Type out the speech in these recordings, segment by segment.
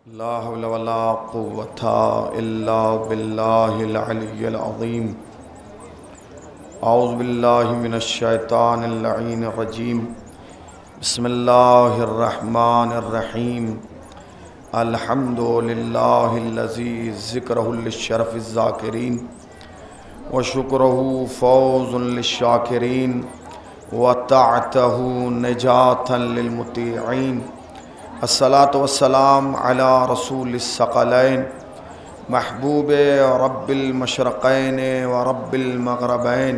ला हौला वला कुव्वता इल्ला बिल्लाहिल अलिय्यिल अज़ीम। औज़ु बिल्लाहि मिनश शैतानिर लईनिर रजीम। बिस्मिल्लाहिर रहमानिर रहीम। अल्हम्दुलिल्लाहिल्लज़ी ज़िक्रुहु लिश्शरफ़िज़ ज़ाकिरीन व शुक्रुहु फ़ौज़ुन लिश्शाकिरीन व ताअतहु निजातन लिलमुतीईन। अस्सलातु वस्सलाम अला रसूलिस सकलैन महबूबे रब्बिल मशरक़ैन व रब्बिल मग़रबैन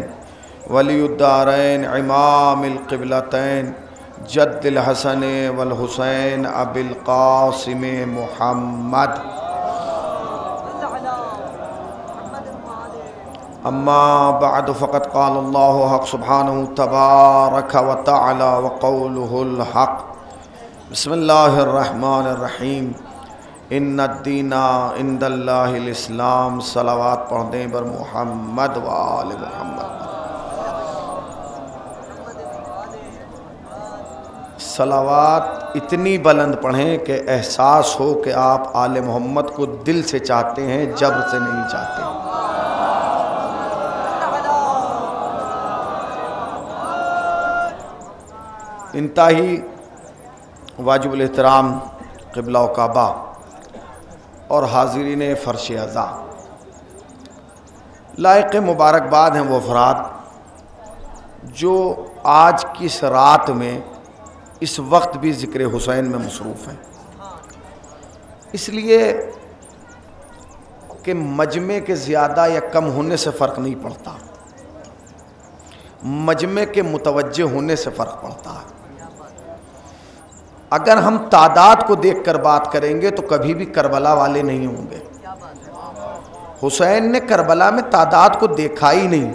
वलियुद्दारैन इमामिल क़िबलतैन जद्दिल हसन वल हुसैन अबिल क़ासिम मुहम्मद। अम्मा बअद फ़क़द क़ाल अल्लाहु हक़ सुब्हानहु तबारक व तआला व क़ौलुहुल हक़। बिस्मिल्लाहिर्रहमानिर्रहीम। इन्नद्दीना इंदल्लाहिल इस्लाम। सलावात पढ़ दें बर मुहम्मद व आले मुहम्मद। सलावात इतनी बुलंद पढ़ें कि एहसास हो कि आप आले मोहम्मद को दिल से चाहते हैं, जब्र से नहीं चाहते। इंतही वाजिबुल एहतराम क़िबला व काबा और हाज़िरीन फ़र्श अज़ा, लायक़ मुबारकबाद हैं वो अफ़राद जो आज की इस रात में इस वक्त भी ज़िक्र हुसैन में मसरूफ़ हैं। इसलिए कि मजमे के ज़्यादा या कम होने से फ़र्क नहीं पड़ता, मजमे के मुतवज्जे होने से फ़र्क पड़ता है। अगर हम तादाद को देखकर बात करेंगे तो कभी भी करबला वाले नहीं होंगे। हुसैन ने करबला में तादाद को देखा ही नहीं।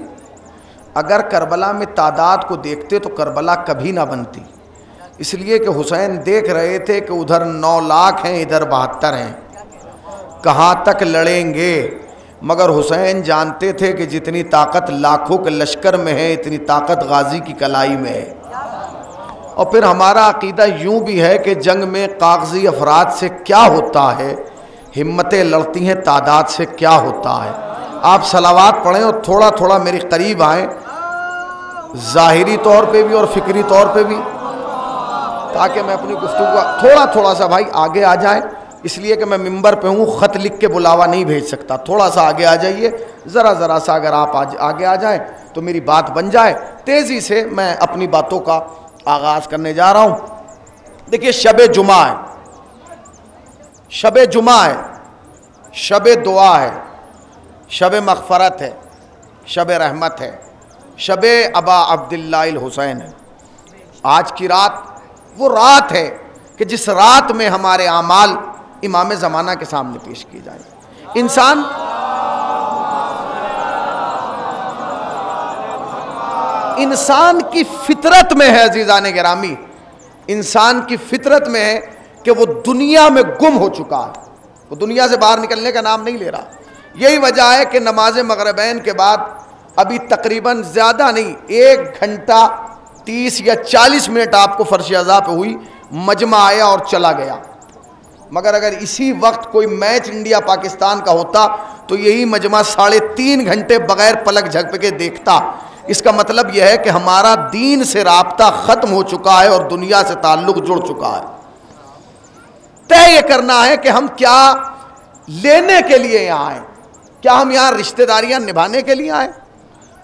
अगर करबला में तादाद को देखते तो करबला कभी ना बनती। इसलिए कि हुसैन देख रहे थे कि उधर 9 लाख हैं, इधर 72 हैं, कहाँ तक लड़ेंगे। मगर हुसैन जानते थे कि जितनी ताकत लाखों के लश्कर में है, इतनी ताकत गाजी की कलाई में है। और फिर हमारा अकीदा यूँ भी है कि जंग में कागजी अफराद से क्या होता है, हिम्मतें लड़ती हैं तादाद से क्या होता है। आप सलावात पढ़ें और थोड़ा थोड़ा मेरे करीब आएँ, ज़ाहिरी तौर पे भी और फ़िक्री तौर पे भी, ताकि मैं अपनी गुफ्तगू का थोड़ा थोड़ा सा भाई आगे आ जाए। इसलिए कि मैं मिंबर पे हूँ, ख़त लिख के बुलावा नहीं भेज सकता। थोड़ा सा आगे आ जाइए, ज़रा सा अगर आप आगे आ जाएँ तो मेरी बात बन जाए। तेज़ी से मैं अपनी बातों का आगाज़ करने जा रहा हूँ। देखिए, शब जुमा है, शब जुमा है, शब दुआ है, शब मग़फ़रत है, शब रहमत है, शब अबा अब्दिल्लाहिल हुसैन है। आज की रात वो रात है कि जिस रात में हमारे आमाल इमाम ज़माना के सामने पेश किए जाए। इंसान की फितरत में है, अजीज़ान गिरामी, इंसान की फितरत में है कि वो दुनिया में गुम हो चुका है, वो दुनिया से बाहर निकलने का नाम नहीं ले रहा। यही वजह है कि नमाज मग़रिबैन के बाद अभी तकरीबन ज़्यादा नहीं, 1 घंटा 30 या 40 मिनट आपको फ़र्श अज़ा पे हुई, मजमा आया और चला गया। मगर अगर इसी वक्त कोई मैच इंडिया पाकिस्तान का होता तो यही मजमा 3.5 घंटे बग़ैर पलक झपके देखता। इसका मतलब यह है कि हमारा दीन से राब्ता ख़त्म हो चुका है और दुनिया से ताल्लुक़ जुड़ चुका है। तय ये करना है कि हम क्या लेने के लिए यहाँ आए। क्या हम यहाँ रिश्तेदारियाँ निभाने के लिए आए?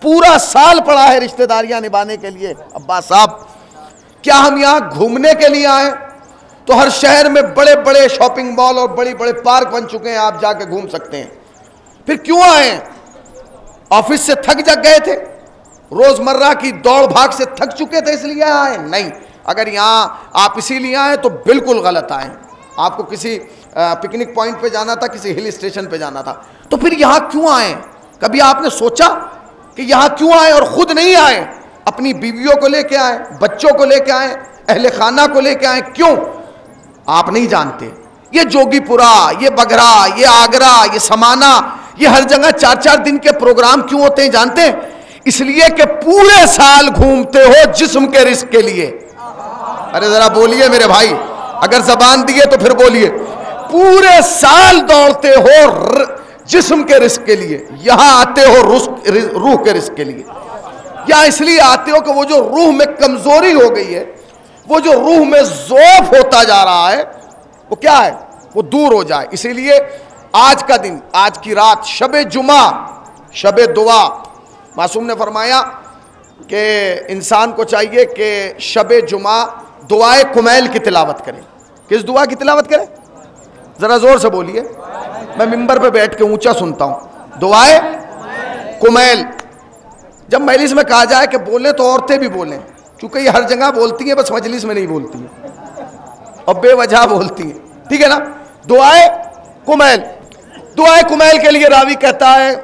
पूरा साल पड़ा है रिश्तेदारियाँ निभाने के लिए अब्बास साहब। क्या हम यहाँ घूमने के लिए आए? तो हर शहर में बड़े बड़े शॉपिंग मॉल और बड़े बड़े पार्क बन चुके हैं, आप जाके घूम सकते हैं। फिर क्यों आए? ऑफिस से थक जग गए थे, रोजमर्रा की दौड़ भाग से थक चुके थे इसलिए आए? नहीं। अगर यहाँ आप इसीलिए आए तो बिल्कुल गलत आए। आपको किसी पिकनिक पॉइंट पे जाना था, किसी हिल स्टेशन पे जाना था, तो फिर यहाँ क्यों आए? कभी आपने सोचा कि यहाँ क्यों आए? और खुद नहीं आए, अपनी बीवियों को लेके आए, बच्चों को लेके आए, अहले खाना को लेके आए। क्यों? आप नहीं जानते। ये जोगीपुरा, ये बगरा, ये आगरा, ये समाना, ये हर जगह 4-4 दिन के प्रोग्राम क्यों होते हैं जानते हैं? इसलिए कि पूरे साल घूमते हो जिस्म के रिस्क के लिए। अरे जरा बोलिए मेरे भाई, अगर जबान दिए तो फिर बोलिए। पूरे साल दौड़ते हो जिस्म के रिस्क के लिए, यहां आते हो रूह के रिस्क के लिए। या इसलिए आते हो कि वो जो रूह में कमजोरी हो गई है, वो जो रूह में ज़ौफ होता जा रहा है, वो क्या है, वो दूर हो जाए। इसीलिए आज का दिन, आज की रात शब जुमा, शब दुआ, मासूम ने फरमाया कि इंसान को चाहिए कि शब जुमा दुआए कुमैल की तिलावत करें। किस दुआ की तिलावत करें? जरा जोर से बोलिए, मैं मिंबर पे बैठ के ऊंचा सुनता हूं। दुआए कुमैल। जब मजलिस में कहा जाए कि बोले तो औरतें भी बोलें, क्योंकि ये हर जगह बोलती हैं, बस मजलिस में नहीं बोलती हैं और बेवजह बोलती हैं, ठीक है ना। दुआए कुमैल, दुआए कुमैल के लिए रावी कहता है,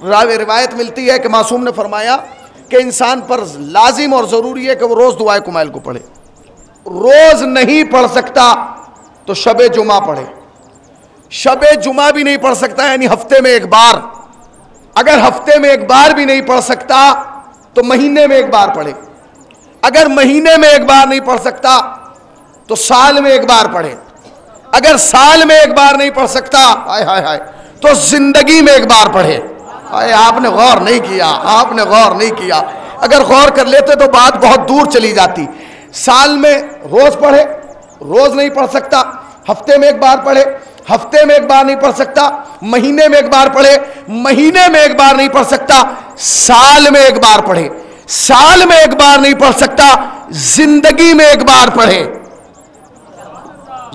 रिवायत मिलती है कि मासूम ने फरमाया कि इंसान पर लाजिम और ज़रूरी है कि वो रोज़ दुआए कुमैल को पढ़े। रोज़ नहीं पढ़ सकता तो शब जुमा पढ़े। शब जुमा भी नहीं पढ़ सकता यानी हफ्ते में एक बार। अगर हफ्ते में एक बार भी नहीं पढ़ सकता तो महीने में एक बार पढ़े। अगर महीने में एक बार नहीं पढ़ सकता तो साल में एक बार पढ़े। अगर साल में एक बार नहीं पढ़ सकता, हाय हाय हाय, तो जिंदगी में एक बार पढ़े। हाय, आपने गौर नहीं किया, आपने गौर नहीं किया। अगर गौर कर लेते तो बात बहुत दूर चली जाती। साल में रोज पढ़े, रोज नहीं पढ़ सकता, हफ्ते में एक बार पढ़े, हफ्ते में एक बार नहीं पढ़ सकता, महीने में एक बार पढ़े, महीने में एक बार नहीं पढ़ सकता, साल में एक बार पढ़े, साल में एक बार नहीं पढ़ सकता, जिंदगी में एक बार पढ़े।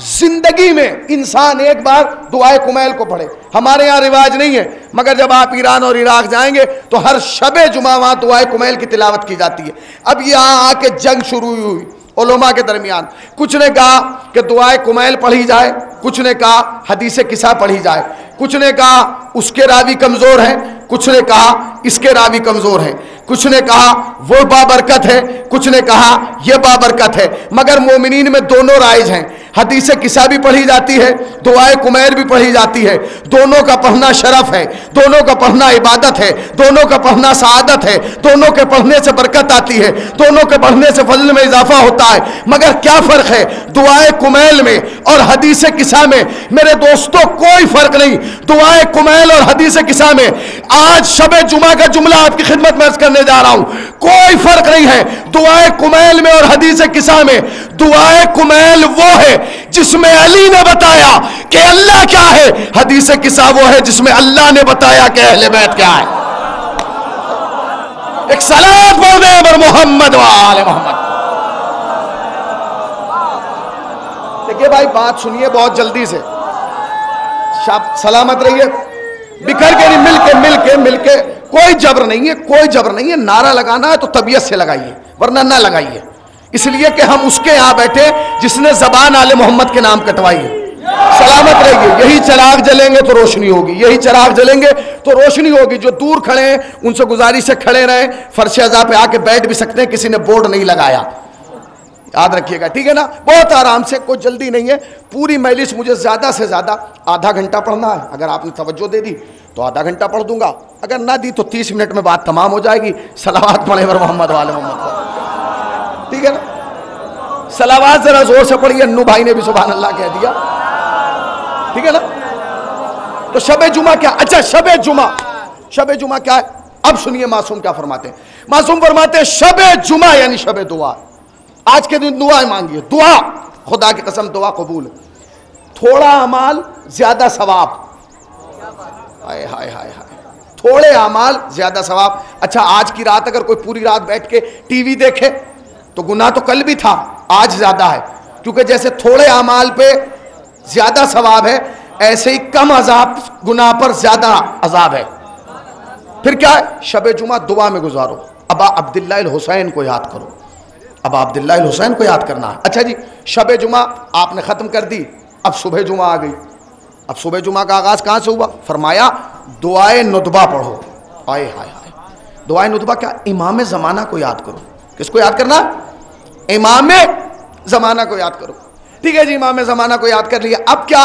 जिंदगी में इंसान एक बार दुआए कुमैल को पढ़े। हमारे यहाँ रिवाज नहीं है, मगर जब आप ईरान और इराक जाएंगे तो हर शबे जुमा वहां दुआए कुमैल की तिलावत की जाती है। अब यहाँ आके जंग शुरू हुई उलमा के दरमियान। कुछ ने कहा कि दुआए कुमैल पढ़ी जाए, कुछ ने कहा हदीसे किसा पढ़ी जाए, कुछ ने कहा उसके रावी कमजोर हैं, कुछ ने कहा इसके रावी कमजोर हैं, कुछ ने कहा वो बाबरकत है, कुछ ने कहा यह बाबरकत है। मगर मोमिनीन में दोनों राइज हैं। हदीसे किसा भी पढ़ी जाती है, दुआए कुमैल भी पढ़ी जाती है। दोनों का पढ़ना शरफ है, दोनों का पढ़ना इबादत है, दोनों का पढ़ना सआदत है, दोनों के पढ़ने से बरकत आती है, दोनों के पढ़ने से फजल में इजाफा होता है। मगर क्या फर्क है दुआए कुमैल में और हदीसे किसा में? मेरे दोस्तों, कोई फर्क नहीं दुआए कुमैल और हदीसे किसा में। आज शबे जुमा का जुमला आपकी खिदमत में अर्ज करने जा रहा हूं, कोई फर्क नहीं है दुआए कुमैल में और हदीसे किसा में। दुआए कुमैल वो है जिसमें अली ने बताया कि अल्लाह क्या है, हदीसे किसा वो है जिसमें अल्लाह ने बताया कि अहले बैत क्या है। एक सलात पढ़ दे पर मोहम्मद व आले मोहम्मद। देखिए भाई, बात सुनिए बहुत जल्दी से, सलामत रहिए, बिखर के नहीं, मिलके कोई जबर नहीं है, कोई जबर नहीं है। नारा लगाना है तो तबीयत से लगाइए, वरना ना लगाइए। इसलिए कि हम उसके यहां बैठे जिसने जबान आले मोहम्मद के नाम कटवाई है। सलामत रहिए। यही चिराग जलेंगे तो रोशनी होगी, यही चिराग जलेंगे तो रोशनी होगी। जो दूर खड़े हैं उनसे गुजारिश से खड़े रहें, फर्श अज़ा पे आके बैठ भी सकते हैं, किसी ने बोर्ड नहीं लगाया, याद रखिएगा, ठीक है ना। बहुत आराम से, कोई जल्दी नहीं है। पूरी मजलिस मुझे ज्यादा से ज्यादा आधा घंटा पढ़ना है। अगर आपने तवज्जो दे दी तो आधा घंटा पढ़ दूंगा, अगर ना दी तो 30 मिनट में बात तमाम हो जाएगी। सलावत पढ़े वर मोहम्मद वाले मोहम्मद, ठीक है ना। सलावत जरा जोर से पढ़िए, अन्नू भाई ने भी सुभान अल्लाह कह दिया, ठीक है ना। तो शबे जुमा क्या? अच्छा, शबे जुमा क्या है? अब सुनिए मासूम क्या फरमाते हैं। मासूम फरमाते हैं शबे जुमा यानी शबे दुआ। आज के दिन दुआ मांगिए, दुआ, खुदा की कसम दुआ कबूल। थोड़ा अमाल ज्यादा सवाब, हाय हाय हाय हाय, थोड़े अमाल ज्यादा सवाब। अच्छा, आज की रात अगर कोई पूरी रात बैठ के टीवी देखे तो गुनाह तो कल भी था, आज ज्यादा है, क्योंकि जैसे थोड़े अमाल पे ज्यादा सवाब है, ऐसे ही कम अजाब गुनाह पर ज्यादा अजाब है। फिर क्या है? शबे जुमा दुआ में गुजारो। अबा अब्दुल्ला हुसैन को याद करो, अब अब्दुल्ला हुसैन को याद करना है। अच्छा जी, शबे जुमा आपने खत्म कर दी, अब सुबह जुमा आ गई। अब सुबह जुमा का आगाज कहां से हुआ? फरमाया दुआए नुतबा पढ़ो। हाय हाय हाय, दुआए नुतबा क्या? इमाम जमाना को याद करो। किसको याद करना? इमाम जमाना को याद करो। ठीक है जी, इमाम जमाना को याद कर लिया। अब क्या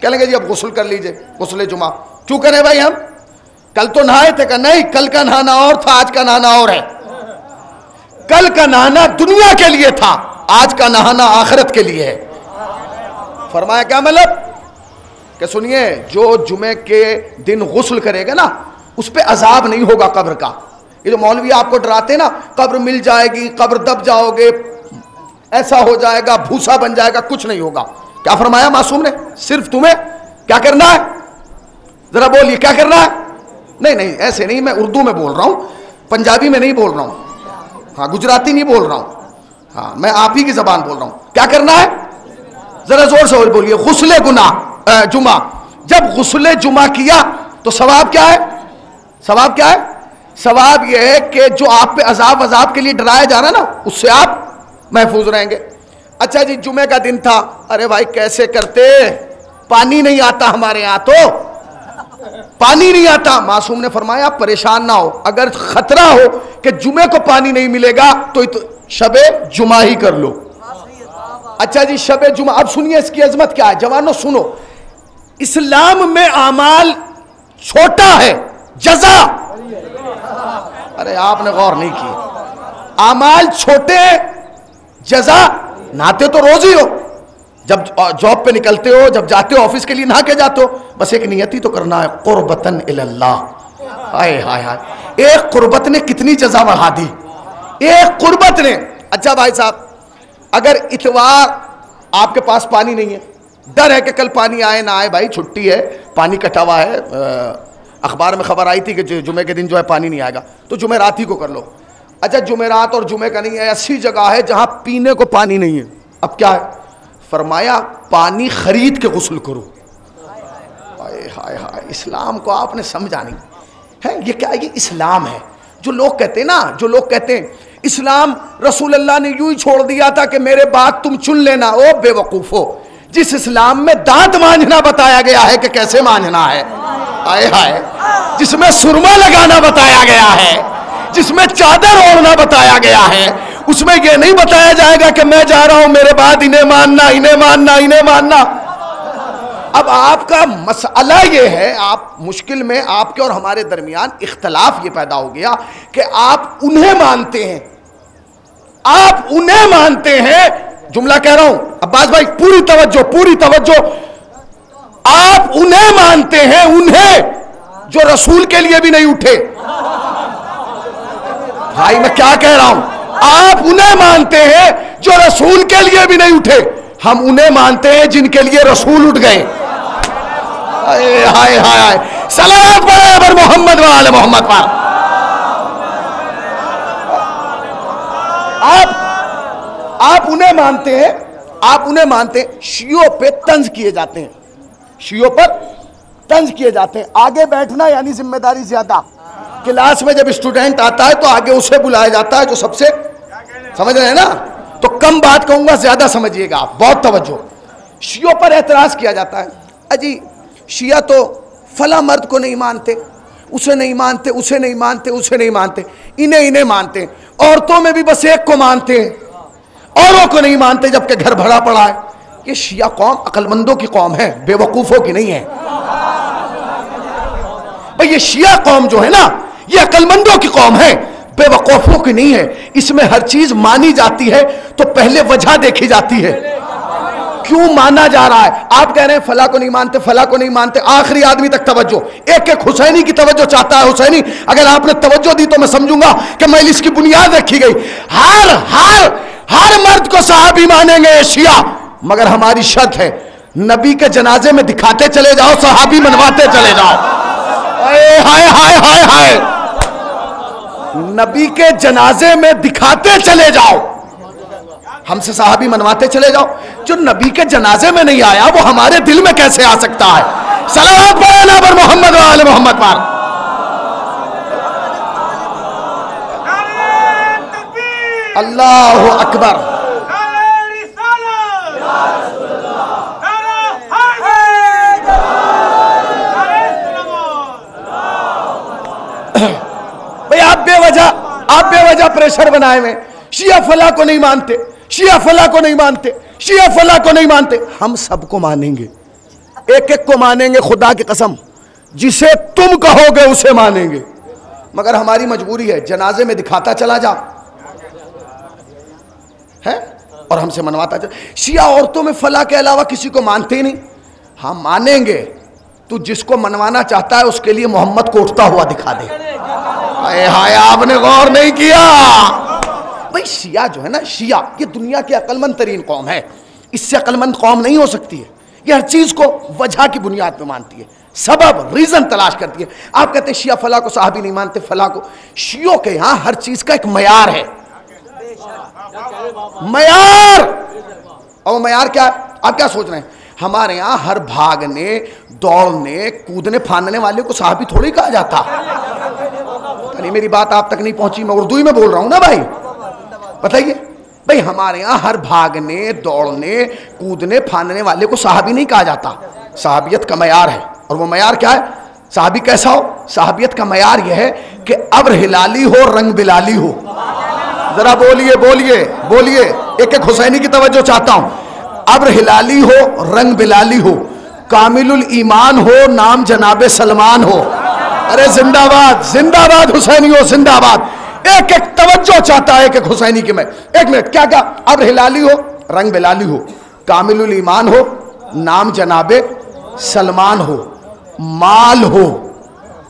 कहेंगे जी? अब गुस्ल कर लीजिए, गुस्ल जुमा। क्यों करें भाई? हम कल तो नहाए थे। का नहीं, कल का नहाना और था, आज का नहाना और है। कल का नहाना दुनिया के लिए था, आज का नहाना आखिरत के लिए है। फरमाया क्या मतलब? कि सुनिए, जो जुमे के दिन गुस्ल करेगा ना, उस पर अजाब नहीं होगा कब्र का। ये जो मौलवी आपको डराते ना, कब्र मिल जाएगी, कब्र दब जाओगे, ऐसा हो जाएगा, भूसा बन जाएगा, कुछ नहीं होगा। क्या फरमाया मासूम ने? सिर्फ तुम्हें क्या करना है, जरा बोलिए क्या करना है? नहीं नहीं, ऐसे नहीं, मैं उर्दू में बोल रहा हूं, पंजाबी में नहीं बोल रहा हूं, हाँ गुजराती नहीं बोल रहा हूं, हाँ मैं आप ही की जबान बोल रहा हूं। क्या करना है, जरा जोर से बोलिए। गुस्ले जुमा, जब गुस्ले जुमा किया तो सवाब क्या है? सवाब क्या है? सवाब यह है कि जो आप पे अजाब के लिए डराया जा रहा ना, उससे आप महफूज रहेंगे। अच्छा जी, जुमे का दिन था, अरे भाई कैसे करते, पानी नहीं आता हमारे यहां, तो पानी नहीं आता। मासूम ने फरमाया आप परेशान ना हो, अगर खतरा हो कि जुमे को पानी नहीं मिलेगा तो शबे जुमा ही कर लो। अच्छा जी, शबे जुमा, अब सुनिए इसकी अजमत क्या है जवानों, सुनो। इस्लाम में अमाल छोटा है, जजा, अरे आपने गौर नहीं की, अमाल छोटे, जजा, नहाते तो रोज ही हो, जब जॉब पे निकलते हो, जब जाते हो ऑफिस के लिए नहा के जाते हो, बस एक नियत ही तो करना है, कुर्बतन इल्लाह। हाय हाय हाय, एक कुर्बत ने कितनी जजा बढ़ा दी, एक कुर्बत ने। अच्छा भाई साहब, अगर इतवार आपके पास पानी नहीं है, डर है कि कल पानी आए ना आए, भाई छुट्टी है, पानी कटा हुआ है, अखबार में खबर आई थी कि जुमे के दिन जो है पानी नहीं आएगा, तो जुमेरात ही को कर लो। अच्छा, जुमेरात और जुमे का नहीं है, ऐसी जगह है जहां पीने को पानी नहीं है, अब क्या है? फरमाया पानी खरीद के गुस्ल करो। हाय हाय हाय, इस्लाम को आपने समझा नहीं है। ये क्या है? ये इस्लाम है। जो लोग कहते हैं ना, जो लोग कहते हैं इस्लाम रसूल अल्लाह ने यूं ही छोड़ दिया था कि मेरे बाद तुम चुन लेना, ओ बेवकूफो, जिस इस्लाम में दांत मांझना बताया गया है कि कैसे मांझना है, हाय हाय, जिसमें सुरमा लगाना बताया गया है, जिसमें चादर ओढ़ना बताया गया है, उसमें यह नहीं बताया जाएगा कि मैं जा रहा हूं मेरे बाद इन्हें मानना, इन्हें मानना, इन्हें मानना। अब आपका मसला ये है, आप मुश्किल में, आपके और हमारे दरमियान इख्तलाफ ये पैदा हो गया कि आप उन्हें मानते हैं, आप उन्हें मानते हैं, जुमला कह रहा हूं अब्बास भाई, पूरी तवज्जो, पूरी तवज्जो, आप उन्हें मानते हैं, उन्हें जो रसूल के लिए भी नहीं उठे। भाई मैं क्या कह रहा हूं, आप उन्हें मानते हैं जो रसूल के लिए भी नहीं उठे, हम उन्हें मानते हैं जिनके लिए रसूल उठ गए। हाय हाय हाय, सलावत पढ़े मोहम्मद वाले मोहम्मद पर। आप उन्हें मानते हैं, आप उन्हें मानते हैं। शियों पे तंज किए जाते हैं, शियों पर तंज किए जाते हैं। आगे बैठना यानी जिम्मेदारी ज्यादा। क्लास में जब स्टूडेंट आता है तो आगे उसे बुलाया जाता है जो सबसे, समझ रहे हैं ना, तो कम बात कहूंगा, ज्यादा समझिएगा आप, बहुत तवज्जो। शियों पर एतराज किया जाता है, अजी शिया तो फला मर्द को नहीं मानते, उसे नहीं मानते, उसे नहीं मानते, उसे नहीं मानते, इन्हें मानते, औरतों में भी बस एक को मानते हैं, औरों को नहीं मानते, जबकि घर भरा पड़ा है। ये शिया कौम अक्लमंदों की कौम है, बेवकूफों की नहीं है भाई। ये शिया कौम जो है ना, ये अक्लमंदों की कौम है, बेवकूफों की नहीं है। इसमें हर चीज मानी जाती है तो पहले वजह देखी जाती है, क्यों माना जा रहा है। आप कह रहे हैं फला को नहीं मानते, फला को नहीं मानते, आखिरी आदमी तक तवज्जो। एक एक हुसैनी की तवज्जो चाहता है। हुसैनी अगर आपने तवज्जो दी तो मैं समझूंगा कि मजलिस की बुनियाद रखी गई। हर हर हर मर्द को सहाबी मानेंगे शिया, मगर हमारी शर्त है नबी के जनाजे में दिखाते चले जाओ, सहाबी मनवाते चले जाओ। हाय हाय हाय हाय, नबी के जनाजे में दिखाते चले जाओ, हमसे सहाबी मनवाते चले जाओ। जो नबी के जनाजे में नहीं आया वो हमारे दिल में कैसे आ सकता है। सलावत पढ़े ना पर मोहम्मद वाले मोहम्मद पर। अल्लाहु अकबर। भाई आप बेवजह प्रेशर बनाए हुए, शिया फला को नहीं मानते, शिया फला को नहीं मानते, शिया फला को नहीं मानते। हम सबको मानेंगे, एक एक को मानेंगे, खुदा की कसम, जिसे तुम कहोगे उसे मानेंगे। मगर हमारी मजबूरी है, जनाजे में दिखाता चला जा है और हमसे मनवाता चला। शिया औरतों में फला के अलावा किसी को मानते ही नहीं। हम मानेंगे, तू जिसको मनवाना चाहता है उसके लिए मोहम्मद को उठता हुआ दिखा दे। हाय हाय, आपने गौर नहीं किया। भाई शिया जो है ना, शिया ये दुनिया की अक्लमंद तरीन कौम है, इससे अक्लमंद कौम नहीं हो सकती है। ये हर चीज को वजह की बुनियाद पे मानती है, सबब रीजन तलाश करती है। आप कहते हैं शिया फला को साहबी नहीं मानते, फला को। शियों के यहां हर चीज का एक मयार है, मयार। और मयार क्या है? आप क्या सोच रहे हैं? हमारे यहां हर भागने, दौड़ने, कूदने फानने वाले को साहबी थोड़ी कहा जाता। नहीं, मेरी बात आप तक नहीं पहुंची, मैं उर्दू ही में बोल रहा हूं ना भाई। बताइए भाई, हमारे यहां हर भागने, दौड़ने, कूदने फानने वाले को साहबी नहीं कहा जाता। साहबियत का मयार है, और वो मयार क्या है? साहबी कैसा हो? साहबियत का मयार यह है कि अब्र हिलाली हो, रंग बिलाली हो। जरा बोलिए बोलिए बोलिए, एक एक हुसैनी की तवज्जो चाहता हूं। अब्र हिलाली हो, रंग बिलाली हो, कामिलुल ईमान हो, नाम जनाबे सलमान हो। अरे जिंदाबाद जिंदाबाद हुसैनी हो, जिंदाबाद। एक एक तवज्जो चाहता है एक एक हुसैनी की। मैं एक मिनट, क्या क्या? अब्र हिलाली हो, रंग बिलाली हो, कामिलुल ईमान हो, नाम जनाबे सलमान हो, माल हो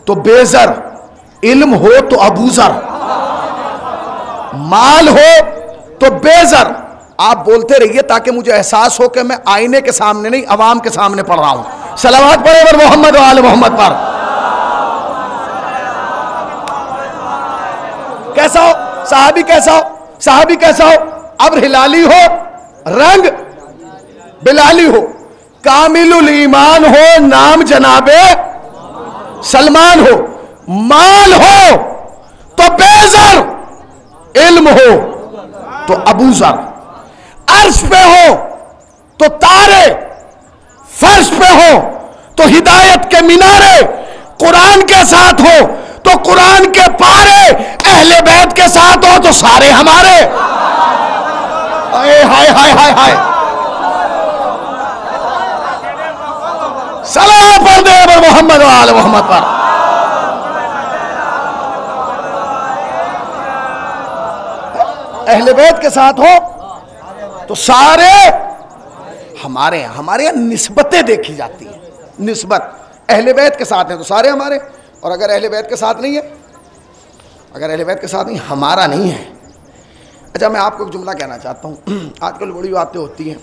तो बेजर, इल्म हो तो अबूजर। माल हो तो बेजर। आप बोलते रहिए ताकि मुझे एहसास हो कि मैं आईने के सामने नहीं, अवाम के सामने पढ़ रहा हूं। सलावत पढ़े बर मोहम्मद व आले मोहम्मद पर। कैसा हो साहबी? कैसा हो साहबी? कैसा हो? अब्र हिलाली हो, रंग बिलाली हो, कामिलुल ईमान हो, नाम जनाबे सलमान हो, माल हो तो बेजर, इल्म हो तो अबूजर, अर्श पे हो तो तारे, फर्श पे हो तो हिदायत के मीनारे, कुरान के साथ हो तो कुरान के पारे, अहले बैत के साथ हो तो सारे हमारे। हाय हाय हाय हाय हाय, सलाम पर दे मोहम्मद व आले मोहम्मद पर। अहले बैत के साथ हो तो सारे हमारे हैं। हमारे यहाँ निस्बतें देखी जाती हैं, निस्बत। अहले बैत के साथ हैं तो सारे हमारे, और अगर अहले बैत के साथ नहीं है, अगर अहले बैत के साथ नहीं, हमारा नहीं है। अच्छा, मैं आपको एक जुमला कहना चाहता हूँ। आजकल बड़ी बातें होती हैं,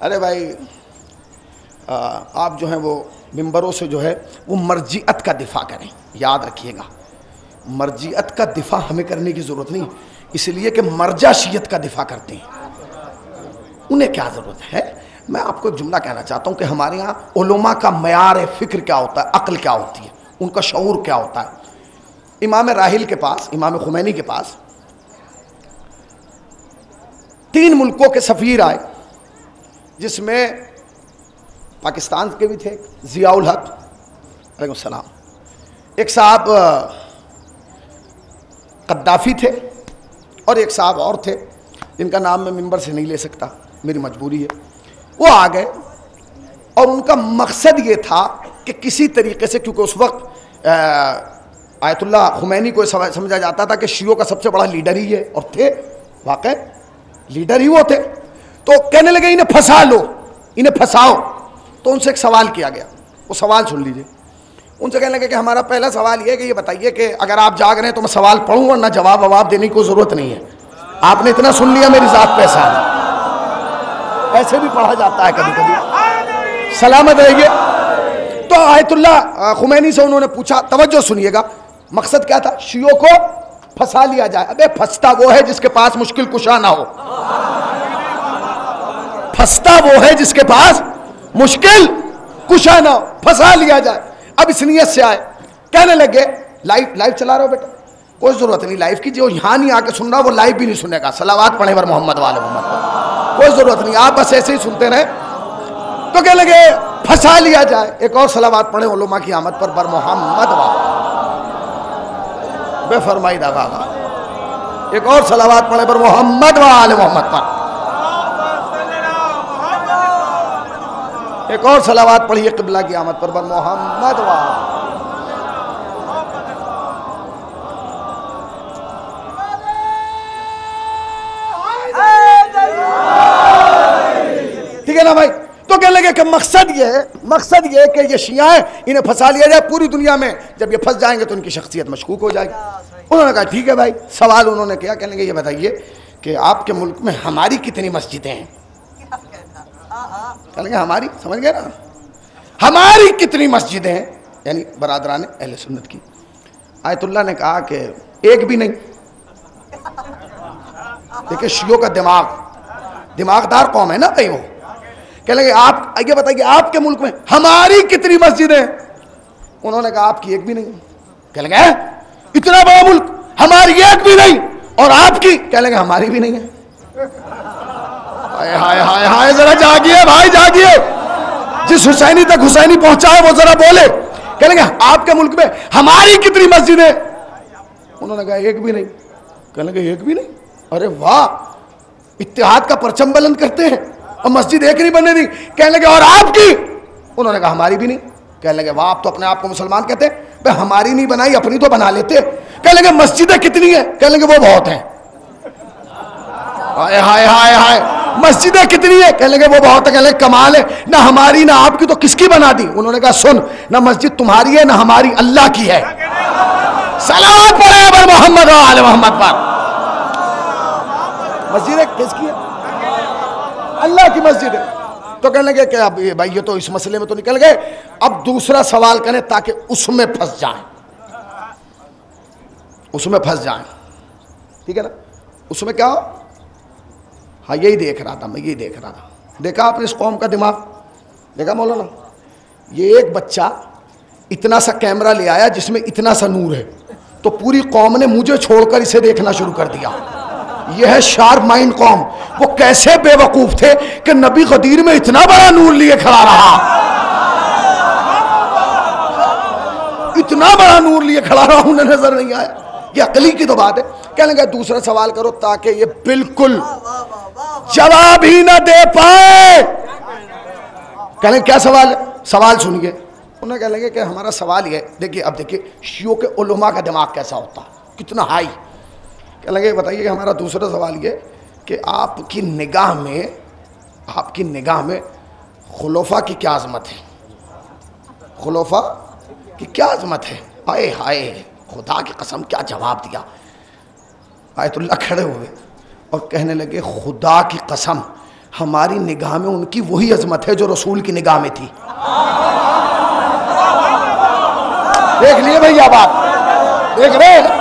अरे भाई आप जो हैं वो मिंबरों से जो है वो मर्जियत का दिफा करें। याद रखिएगा, मर्जियत का दिफा हमें करने की ज़रूरत नहीं, इसलिए कि मर्जाशियत का दिफा करते हैं, उन्हें क्या ज़रूरत है। मैं आपको एक जुमला कहना चाहता हूँ कि हमारे यहाँ उलमा का मयार फ़िक्र क्या होता है, अक्ल क्या होती है, उनका शऊर क्या होता है। इमाम राहिल के पास, इमाम खुमैनी के पास 3 मुल्कों के सफ़ीर आए, जिसमें पाकिस्तान के भी थे, ज़ियाउल हक अलैहि सलाम, एक साहब कद्दाफ़ी थे, और एक साहब और थे जिनका नाम मैं मिंबर से नहीं ले सकता, मेरी मजबूरी है। वो आ गए और उनका मकसद ये था कि किसी तरीके से, क्योंकि उस वक्त आयतुल्लाह खुमैनी को समझा जाता था कि शियों का सबसे बड़ा लीडर ही है, और थे वाकई लीडर ही वो थे। तो कहने लगे इन्हें फंसा लो, इन्हें फंसाओ। तो उनसे एक सवाल किया गया, वो सवाल सुन लीजिए। उनसे कहने लगे कि हमारा पहला सवाल ये है कि ये बताइए कि अगर आप जाग रहे हैं तो मैं सवाल पढ़ूँ, वरना जवाब ववाब देने की कोई ज़रूरत नहीं है, आपने इतना सुन लिया, मेरी ज़ात पे एहसान। ऐसे भी पढ़ा जाता है कभी कभी, सलामत रहिए। तो आयतुल्लाह खुमैनी से उन्होंने पूछा, तवज्जो सुनिएगा, मकसद क्या था? शियों को फंसा लिया जाए। अबे फंसता वो है जिसके पास मुश्किल कुशा ना हो, फंसता वो है जिसके पास मुश्किल कुशा ना हो, फंसा लिया जाए। अब इस नियत से आए, कहने लगे लाइव चला रहे हो बेटा, कोई जरूरत नहीं लाइव की, जो यहाँ नहीं आके सुन रहा वो लाइव भी नहीं सुनेगा। सलावात पढ़े बर मोहम्मद वाले मोहम्मद पर, कोई जरूरत नहीं, आप बस ऐसे ही सुनते रहे। तो कहने लगे फंसा लिया जाए। एक और सलावात पढ़े उलमा की आमद पर बर मोहम्मद वाले बेफरमाइदा गागा, एक और सलावात पढ़े बर मोहम्मद वाले मोहम्मद पर, एक और सलावात पढ़िए क़िबला की आमद पर बर मोहम्मद वाले। ठीक है ना भाई? तो कहने लगे कि मकसद ये है कि ये शिया हैं, इन्हें फंसा लिया जाए पूरी दुनिया में, जब ये फंस जाएंगे तो उनकी शख्सियत मशकूक हो जाएगी। उन्होंने कहा ठीक है भाई। सवाल उन्होंने किया, कहने लगे ये बताइए कि आपके मुल्क में हमारी कितनी मस्जिदें हैं? कहने लगे हमारी, समझ गए ना, हमारी कितनी मस्जिदें हैं, यानी बरादरान अहले सुन्नत की। आयतुल्लाह ने कहा कि एक भी नहीं। देखिए शियों का दिमागदार कौम है ना भाई वो। कहने लगे आप ये बताइए आपके मुल्क में हमारी कितनी मस्जिदें? उन्होंने कहा आपकी एक भी नहीं। कहने लगे इतना बड़ा मुल्क हमारी एक भी नहीं और आपकी? कहने लगे हमारी भी नहीं है। हाय हाय हाय हाय, जरा जागिए भाई जागिए, जिस हुसैनी तक हुसैनी पहुंचा है वो जरा बोले। कहने लगे आपके मुल्क में हमारी कितनी मस्जिदें? उन्होंने कहा एक भी नहीं। कहने लगे एक भी नहीं? अरे वाह, इत्तेहाद का परचम बुलंद करते हैं और मस्जिद एक नहीं बनने दी। कहने लगे और आपकी? उन्होंने कहा हमारी भी नहीं। कहने लगे वाह, आप तो अपने आप को मुसलमान कहते हैं, भाई हमारी नहीं बनाई अपनी तो बना लेते। कहने लगे मस्जिदें कितनी है? कहने लगे वो बहुत हैं। हाय हाय हाय हाय, मस्जिदें कितनी है? कहने लगे वो बहुत है। कहने लगे कमाल है, ना हमारी ना आपकी तो किसकी बना दी? उन्होंने कहा सुन, ना मस्जिद तुम्हारी है ना हमारी, अल्लाह की है। सलावत पढ़े पर मोहम्मद और आले मोहम्मद पर। मस्जिद है किसकी है? अल्लाह की मस्जिद है। तो कहने लगे कि अब ये भाई ये तो इस मसले में तो निकल गए, अब दूसरा सवाल करें ताकि उसमें फंस जाएं, उसमें फंस जाएं, ठीक है ना? उसमें क्या हो? हाँ यही देख रहा था मैं, यही देख रहा था। देखा आपने इस कौम का दिमाग? देखा मौलाना, ये एक बच्चा इतना सा कैमरा ले आया जिसमें इतना सा नूर है, तो पूरी कौम ने मुझे छोड़कर इसे देखना शुरू कर दिया। यह है शार्प माइंड कौम। वो कैसे बेवकूफ थे कि नबी गदीर में इतना बड़ा नूर लिए खड़ा रहा, इतना बड़ा नूर लिए खड़ा रहा, उन्हें नजर नहीं आया। ये अकली की तो बात है। कहने लगे दूसरा सवाल करो ताकि ये बिल्कुल जवाब ही ना दे पाए। कहने क्या सवाल है? सवाल सुनिए। उन्हें कह लेंगे कि हमारा सवाल ये, देखिए अब देखिए शियों के उलमा का दिमाग कैसा होता है, कितना हाई। कह लगे बताइए कि हमारा दूसरा सवाल ये कि आपकी निगाह में खुलफा की क्या अजमत है? खुलफा की क्या अजमत है? आए हाय, खुदा की कसम क्या जवाब दिया। आयतुल्लाह खड़े हुए और कहने लगे खुदा की कसम हमारी निगाह में उनकी वही अजमत है जो रसूल की निगाह में थी। देख लिए भैया बात, देख रहे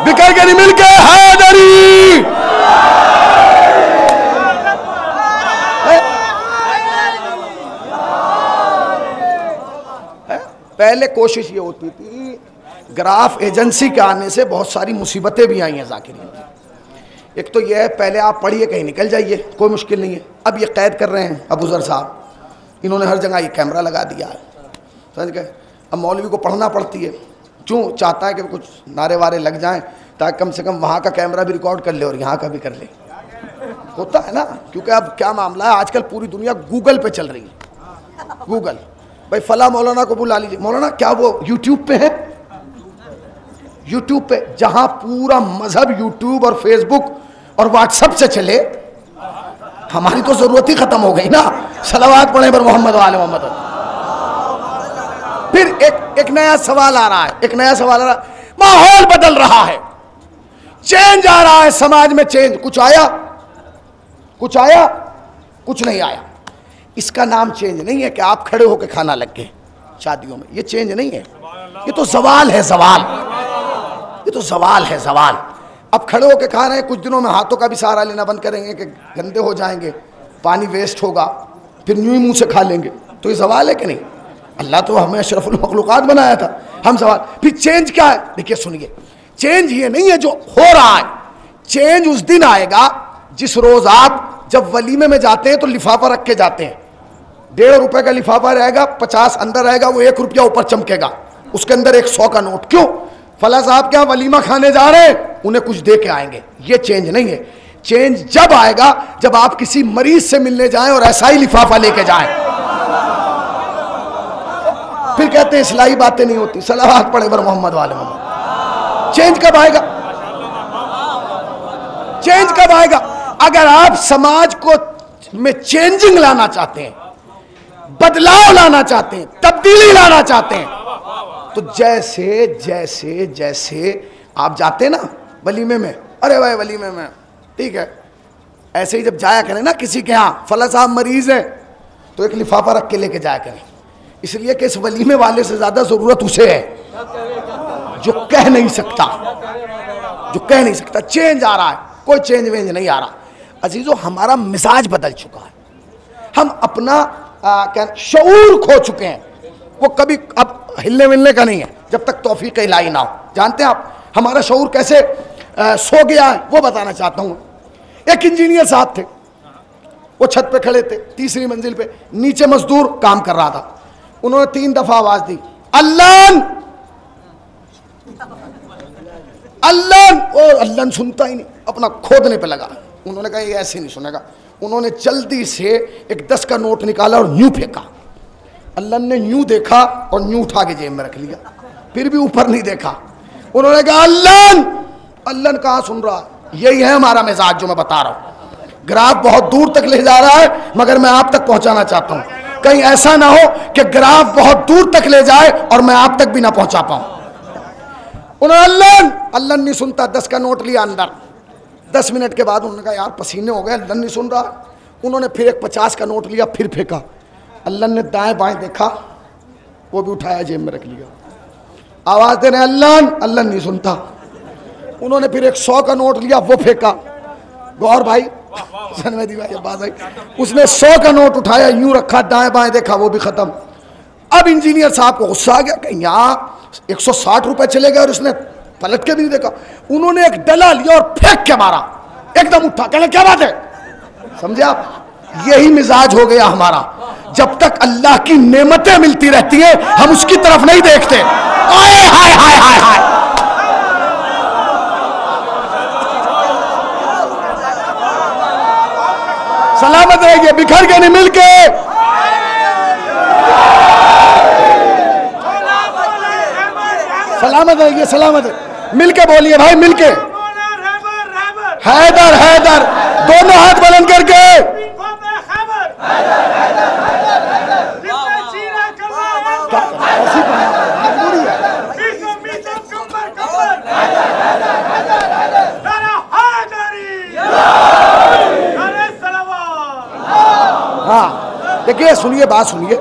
बिकर के नहीं मिलके हैदरी। पहले कोशिश ये होती थी, ग्राफ एजेंसी के आने से बहुत सारी मुसीबतें भी आई हैं जाकिरीन। एक तो ये है पहले आप पढ़िए कहीं निकल जाइए, कोई मुश्किल नहीं है। अब ये कैद कर रहे हैं अबूजर साहब, इन्होंने हर जगह ये कैमरा लगा दिया है, समझ गए। अब मौलवी को पढ़ना पड़ती है, क्यों चाहता है कि कुछ नारे वारे लग जाएं ताकि कम से कम वहाँ का कैमरा भी रिकॉर्ड कर ले और यहाँ का भी कर ले। होता है ना, क्योंकि अब क्या मामला है, आजकल पूरी दुनिया गूगल पे चल रही है। गूगल भाई फला मौलाना को बुला लीजिए। मौलाना क्या वो यूट्यूब पे है? यूट्यूब पे, जहाँ पूरा मजहब यूट्यूब और फेसबुक और व्हाट्सएप से चले, हमारी तो जरूरत ही खत्म हो गई ना। सलावत पढ़े पर मोहम्मद वाले मोहम्मद। फिर एक नया सवाल आ रहा है, एक नया सवाल आ रहा है, माहौल बदल रहा है, चेंज आ रहा है समाज में। चेंज कुछ आया? कुछ आया? कुछ नहीं आया। इसका नाम चेंज नहीं है कि आप खड़े होकर खाना लग गए शादियों में, ये चेंज नहीं है, ये तो जवाल है, जवाल। ये तो जवाल है, जवाल। अब खड़े होकर खा रहे हैं, कुछ दिनों में हाथों का भी सहारा लेना बंद करेंगे कि गंदे हो जाएंगे, पानी वेस्ट होगा, फिर यूं ही मुंह से खा लेंगे, तो ये सवाल है कि नहीं? अल्लाह तो हमें अशरफुल मखलूकात बनाया था, हम सवाल। फिर चेंज क्या है? देखिए सुनिए, चेंज ये नहीं है जो हो रहा है, चेंज उस दिन आएगा जिस रोज आप जब वलीमे में जाते हैं तो लिफाफा रख के जाते हैं, 1.5 रुपए का लिफाफा रहेगा, 50 अंदर रहेगा, वो 1 रुपया ऊपर चमकेगा, उसके अंदर 100 का नोट। क्यों? फला साहब क्या वलीमा खाने जा रहे हैं, उन्हें कुछ दे के आएंगे। ये चेंज नहीं है। चेंज जब आएगा जब आप किसी मरीज से मिलने जाएं और ऐसा ही लिफाफा लेके जाएं, फिर कहते हैं इस्लाही बातें नहीं होती। सलावत पढ़े पर मोहम्मद वाले मोहम्मद। चेंज कब आएगा? चेंज कब आएगा? अगर आप समाज को में चेंजिंग लाना चाहते हैं, बदलाव लाना चाहते हैं, तब्दीली लाना चाहते हैं। तो जैसे जैसे जैसे आप जाते ना वलीमे में, अरे भाई वलीमे में ठीक है, ऐसे ही जब जाया करें ना किसी के यहाँ, फला साहब मरीज है, तो एक लिफाफा रख के लेके जाया करें, इसलिए कि इस वलीमे वाले से ज्यादा जरूरत उसे है जो कह नहीं सकता, जो कह नहीं सकता। चेंज आ रहा है, कोई चेंज वेंज नहीं आ रहा अजीजों, हमारा मिजाज बदल चुका है, हम अपना क्या शऊर खो चुके हैं। वो कभी अब हिलने मिलने का नहीं है जब तक तौफीक इलाही ना हो। जानते हैं आप हमारा शऊर कैसे सो गया है, वो बताना चाहता हूँ। एक इंजीनियर साहब थे, वो छत पे खड़े थे, तीसरी मंजिल पे, नीचे मजदूर काम कर रहा था। उन्होंने 3 दफा आवाज दी, अल्लाह अल्लाह, और अल्लाह सुनता ही नहीं, अपना खोदने पे लगा। उन्होंने कहा ये ऐसे नहीं सुनेगा। उन्होंने जल्दी से एक 10 का नोट निकाला और यूं फेंका। अल्लाह ने यूं देखा और यूं उठा के जेब में रख लिया, फिर भी ऊपर नहीं देखा। उन्होंने कहा अल्लाह, अल्लाह कहाँ सुन रहा है। यही है हमारा मिजाज जो मैं बता रहा हूँ। ग्राफ बहुत दूर तक ले जा रहा है, मगर मैं आप तक पहुंचाना चाहता हूँ। कहीं ऐसा ना हो कि ग्राफ बहुत दूर तक ले जाए और मैं आप तक भी ना पहुंचा पाऊं। उन्होंने अल्लाह नहीं सुनता, 10 का नोट लिया अंदर। 10 मिनट के बाद उन्होंने कहा यार पसीने हो गए, अल्लाह नहीं सुन रहा। उन्होंने फिर एक 50 का नोट लिया, फिर फेंका। अल्लाह ने दाएं बाएं देखा, वो भी उठाया जेब में रख लिया। आवाज दे रहे अल्लाह, अल्लाह नहीं सुनता। उन्होंने फिर एक 100 का नोट लिया, वो फेंका। गौर भाई, सनवेदी भाई बात आई, उसने 100 का नोट उठाया, यूं रखा, दाएं बाएं देखा, वो भी खत्म। अब इंजीनियर साहब को गुस्सा आ गया कि यहाँ 160 रुपए चले गए और इसने पलट के भी नहीं देखा। उन्होंने एक डला लिया और फेंक के मारा, एकदम उठा, कहने क्या बात है। समझे आप, यही मिजाज हो गया हमारा। जब तक अल्लाह की नेमतें मिलती रहती है हम उसकी तरफ नहीं देखते। आए हाय हाय हाय हाय, सलामत रहिए, बिखर के नहीं, मिल के। सलामत रहिए, सलामत रहिए, मिल के बोलिए भाई, मिल के। हैदर हैदर, दोनों हाथ बुलंद करके। हाँ देखिए, सुनिए, बात सुनिए,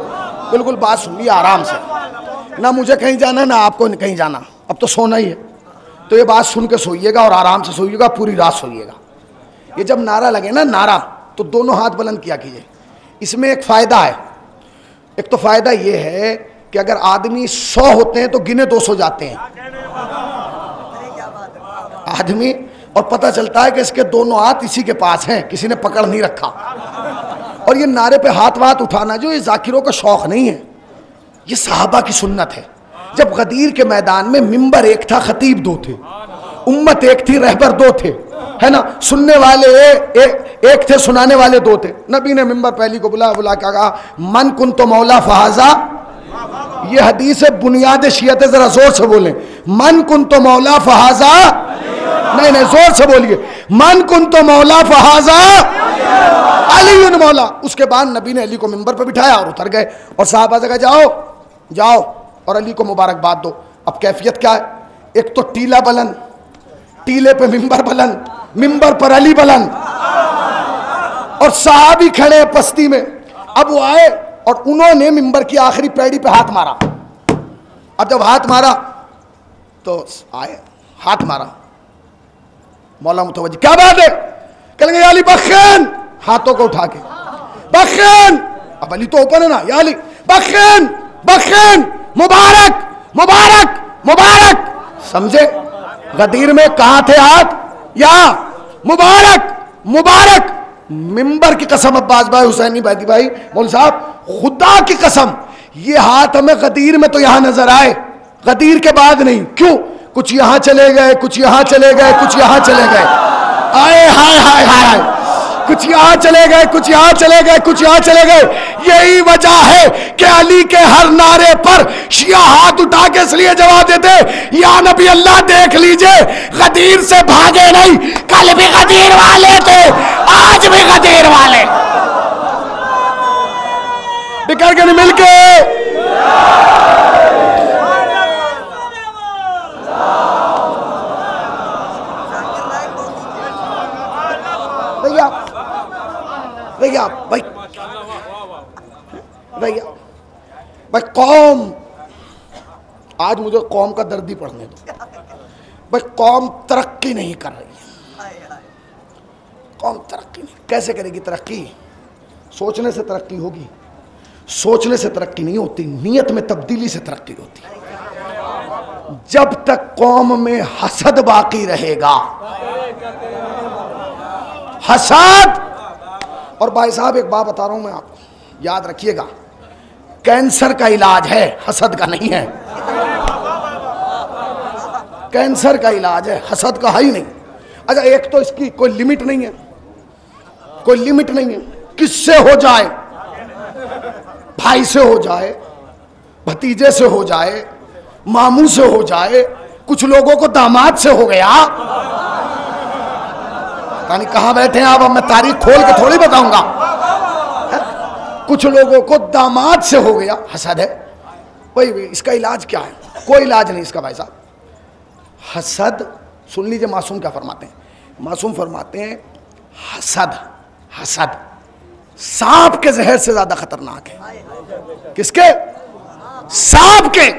बिल्कुल बात सुनिए आराम से। ना मुझे कहीं जाना, ना आपको कहीं जाना, अब तो सोना ही है। तो ये बात सुन के सोइएगा और आराम से सोइएगा, पूरी रात सोइएगा। ये जब नारा लगे ना, नारा, तो दोनों हाथ बुलंद किया कीजिए। इसमें एक फ़ायदा है। एक तो फ़ायदा ये है कि अगर आदमी 100 होते हैं तो गिने 200 जाते हैं आदमी, और पता चलता है कि इसके दोनों हाथ इसी के पास हैं, किसी ने पकड़ नहीं रखा। और ये नारे पे हाथ वाथ उठाना जो ये जाकिरों का शौक़ नहीं है, ये सहाबा की सुन्नत है। जब गदीर के मैदान में मिंबर एक था, खतीब 2 थे, उम्मत एक थी, रहबर 2 थे, है ना, सुनने वाले एक थे, सुनाने वाले 2 थे। नबी ने मिंबर पहली को बुला बुला के कहा, मन कुन तो मौला फहाजा। ये हदीस है, बुनियाद शियत, जरा जोर से बोलें, मन कुन तो मौला फहाजा। नहीं नहीं, जोर से बोलिए, मन कुन तो मौला फहाजा अली मौला। उसके बाद नबी ने अली को मिंबर पर बिठाया और उतर गए, और साहबा से कहा जाओ जाओ और अली को मुबारकबाद दो। अब कैफियत क्या है, एक तो टीला बुलंद, टीले पे मिंबर बुलंद, मिंबर पर अली बुलंद, और साहबी खड़े पस्ती में। अब वो आए और उन्होंने मिंबर की आखिरी पैड़ी पे हाथ मारा। अब जब हाथ मारा तो आए, हाथ मारा, मौला मुतवज्जि, क्या बात है, कहेंगे या अली बख्शन, हाथों को उठा के बख्शन। अब अली तो ऊपर है ना, या अली बख्शन बख्शन, मुबारक मुबारक मुबारक। समझे, गदीर में कहां थे हाथ, या मुबारक मुबारक। मिंबर की कसम, अब्बास भाई, हुसैनी बैदी भाई, मौल साहब, खुदा की कसम, ये हाथ हमें गदीर में तो यहां नजर आए, गदीर के बाद नहीं। क्यों, कुछ यहां चले गए, कुछ यहां चले गए, कुछ यहां चले गए। आए हाय हाय हाय, कुछ यहां चले गए, कुछ यहां चले गए, कुछ यहां चले गए। यही वजह है कि अली के हर नारे पर शिया हाथ उठा के इसलिए जवाब देते, या नबी अल्लाह देख लीजिए, गदीर से भागे नहीं, कल भी गदीर वाले थे, आज भी गदीर वाले। बिकर के नहीं मिलके। भैया भैया भाई भैया भाई कौम, आज मुझे कौम का दर्द ही पढ़ने दो भाई। कौम तरक्की नहीं कर रही है, कौम तरक्की नहीं। कैसे करेगी तरक्की? सोचने से तरक्की होगी, सोचने से तरक्की नहीं होती, नियत में तब्दीली से तरक्की होती है। जब तक कौम में हसद बाकी रहेगा, हसद। और भाई साहब एक बात बता रहा हूं मैं आपको, याद रखिएगा, कैंसर का इलाज है, हसद का नहीं है। कैंसर का इलाज है, हसद का है ही नहीं। अच्छा, एक तो इसकी कोई लिमिट नहीं है, कोई लिमिट नहीं है। किससे हो जाए, भाई से हो जाए, भतीजे से हो जाए, मामू से हो जाए, कुछ लोगों को दामाद से हो गया। पता नहीं कहां बैठे हैं आप, अब मैं तारीख खोल के थोड़ी बताऊंगा। कुछ लोगों को दामाद से हो गया, हसद है भाई। इसका इलाज क्या है? कोई इलाज नहीं इसका भाई साहब। हसद, सुन लीजिए मासूम क्या फरमाते हैं। मासूम फरमाते हैं हसद, हसद सांप के जहर से ज्यादा खतरनाक है। किसके? सांप के।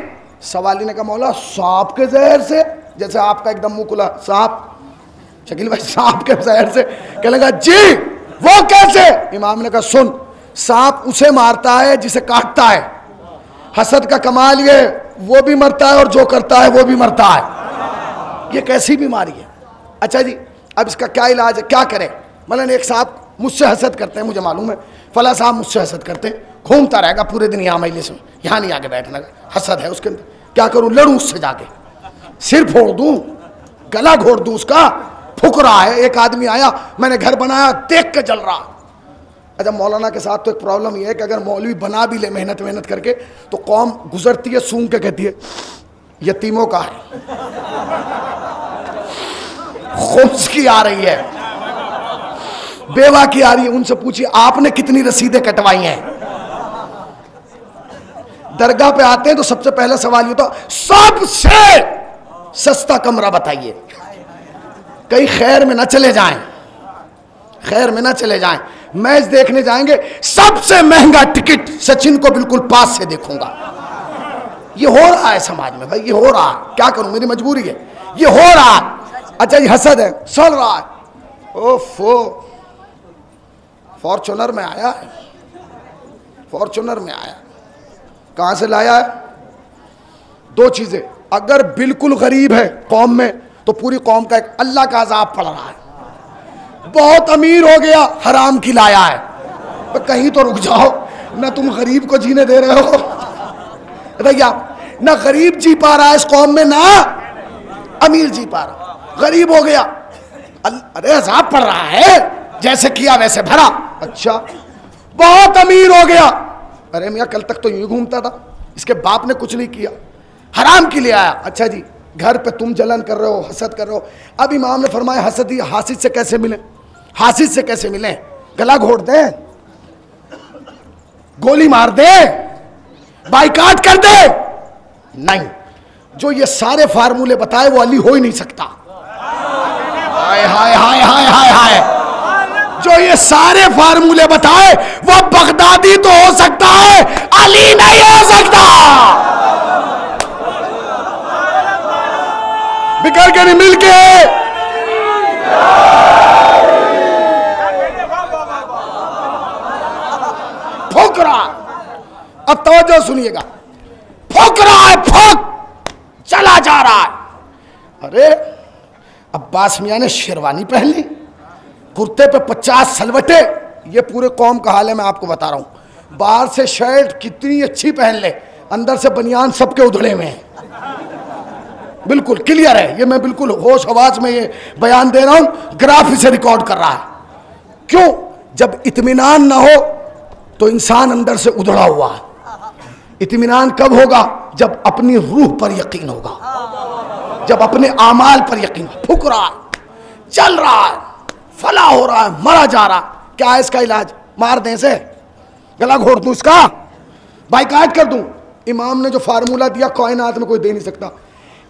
सवाली ने कहा मौला सांप के जहर से? जैसे आपका एकदम मुंह खुला, सांप, शकील भाई सांप के जहर से? कहने लगा जी वो कैसे? इमाम ने कहा सुन, सांप उसे मारता है जिसे काटता है। हसद का कमाल ये, वो भी मरता है और जो करता है वो भी मरता है। ये कैसी बीमारी है? अच्छा जी, अब इसका क्या इलाज है, क्या करें? मतलब एक साहब मुझसे हसद करते हैं, मुझे मालूम है, फला साहब मुझसे हसद करते हैं, घूमता रहेगा पूरे दिन यहाँ मजलिस में, यहाँ नहीं आके बैठना, हसद है उसके अंदर। क्या करूं? लड़ूं उससे जाके, सिर फोड़ दूं, गला घोड़ दूं उसका, फूक रहा है। एक आदमी आया, मैंने घर बनाया, देख के जल रहा। अच्छा, मौलाना के साथ तो एक प्रॉब्लम यह है कि अगर मौलवी बना भी ले मेहनत करके, तो कौम गुजरती है सूंघ के कहती है यतीमों का है, खुम्स की आ रही है, बेवा की आ रही है। उनसे पूछिए आपने कितनी रसीदें कटवाई हैं? दरगाह पे आते हैं तो सबसे पहला सवाल ये, तो सबसे सस्ता कमरा बताइए, कहीं खैर में ना चले जाएं, खैर में ना चले जाएं। मैच देखने जाएंगे, सबसे महंगा टिकट सचिन को बिल्कुल पास से देखूंगा। ये हो रहा है समाज में भाई, ये हो रहा है, क्या करूं, मेरी मजबूरी है, ये हो रहा है। अच्छा ये हसद है, चल रहा है। ओफो, फॉर्चूनर में आया है, फॉर्चूनर में आया, कहां से लाया है? दो चीजें, अगर बिल्कुल गरीब है कौम में तो पूरी कौम का एक अल्लाह का अजाब पड़ रहा है। बहुत अमीर हो गया, हराम की लाया है। तो कहीं तो रुक जाओ, ना तुम गरीब को जीने दे रहे हो भैया, ना गरीब जी पा रहा है इस कौम में, ना अमीर जी पा रहा। गरीब हो गया, अरे अजाब पड़ रहा है, जैसे किया वैसे भरा। अच्छा, बहुत अमीर हो गया, अरे मियाँ कल तक तो यूं घूमता था, इसके बाप ने कुछ नहीं किया, हराम के लिए आया। अच्छा जी, घर पे तुम जलन कर रहे हो, हसद कर रहे हो। अब इमाम ने फरमाया हसदी हासिद से कैसे मिले? हासिद से कैसे मिले? गला घोट दे, गोली मार दे, बाइकाट कर दे? नहीं, जो ये सारे फार्मूले बताए वो अली हो ही नहीं सकता। हाय हाय हाय हाय हाय हाय, जो ये सारे फार्मूले बताए वो बगदादी तो हो सकता है, अली नहीं हो सकता। बिकर के नहीं मिलके। फूक रहा, अब तवज्जो सुनिएगा, फूक रहा है, फूक चला जा रहा है। अरे अब्बास मियां ने शेरवानी पहन ली, कुर्ते पे 50 सलवटे, ये पूरे कौम का हाल है, मैं आपको बता रहा हूं। बाहर से शर्ट कितनी अच्छी पहन ले, अंदर से बनियान सबके उधड़े हुए हैं, बिल्कुल क्लियर है। ये मैं बिल्कुल होश आवाज में ये बयान दे रहा हूं, ग्राफ इसे रिकॉर्ड कर रहा है। क्यों? जब इत्मीनान ना हो तो इंसान अंदर से उधड़ा हुआ है। इत्मीनान कब होगा? जब अपनी रूह पर यकीन होगा, जब अपने आमाल पर यकीन। फूक रहा है, चल रहा है, फला हो रहा है, मरा जा रहा। क्या है इसका इलाज? मार दें से, गला घोट दूं इसका? बाइकाट कर दूं। इमाम ने जो फार्मूला दिया कायनात में कोई दे नहीं सकता।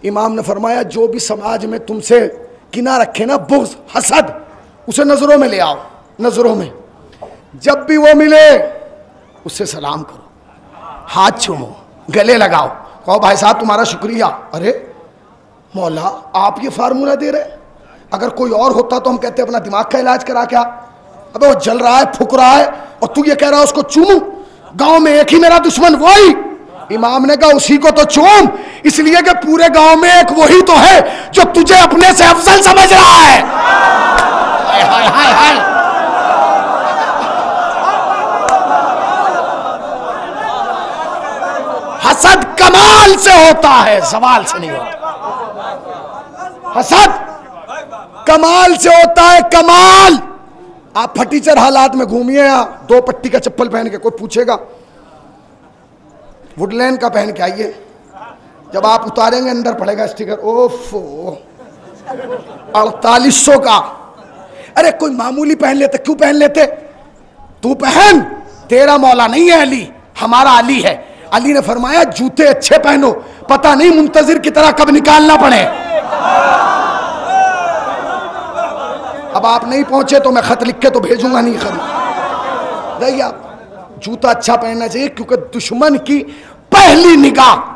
इमाम ने फरमाया जो भी समाज में तुमसे किना रखे ना, बुग़्ज़, हसद, उसे नजरों में ले आओ, नजरों में। जब भी वो मिले उससे सलाम करो, हाथ चूमो, गले लगाओ, कहो भाई साहब तुम्हारा शुक्रिया। अरे मौला आप ये फार्मूला दे रहे, अगर कोई और होता तो हम कहते अपना दिमाग का इलाज करा क्या। अबे वो जल रहा है, फूक रहा है, और तू ये कह रहा है उसको चूमू। गांव में एक ही मेरा दुश्मन वही। इमाम ने कहा उसी को तो चूम, इसलिए कि पूरे गांव में एक वही तो है जो तुझे अपने से अफजल समझ रहा है। हाय हाय हाय। हसद कमाल से होता है, सवाल से नहीं होता। हसद कमाल से होता है, कमाल। आप फटीचर हालात में घूमिए, यहाँ 2 पट्टी का चप्पल पहन के, कोई पूछेगा वुडलैंड का पहन के आइए, जब आप उतारेंगे अंदर पड़ेगा स्टिकर, ओफो 4800 का। अरे कोई मामूली पहन लेते, क्यों पहन लेते? तू पहन, तेरा मौला नहीं है अली, हमारा अली है। अली ने फरमाया जूते अच्छे पहनो, पता नहीं मुंतजिर की तरह कब निकालना पड़े। अब आप नहीं पहुंचे तो मैं खत लिख के तो भेजूंगा नहीं खरीद। देखिए आप जूता अच्छा पहनना चाहिए, क्योंकि दुश्मन की पहली निगाह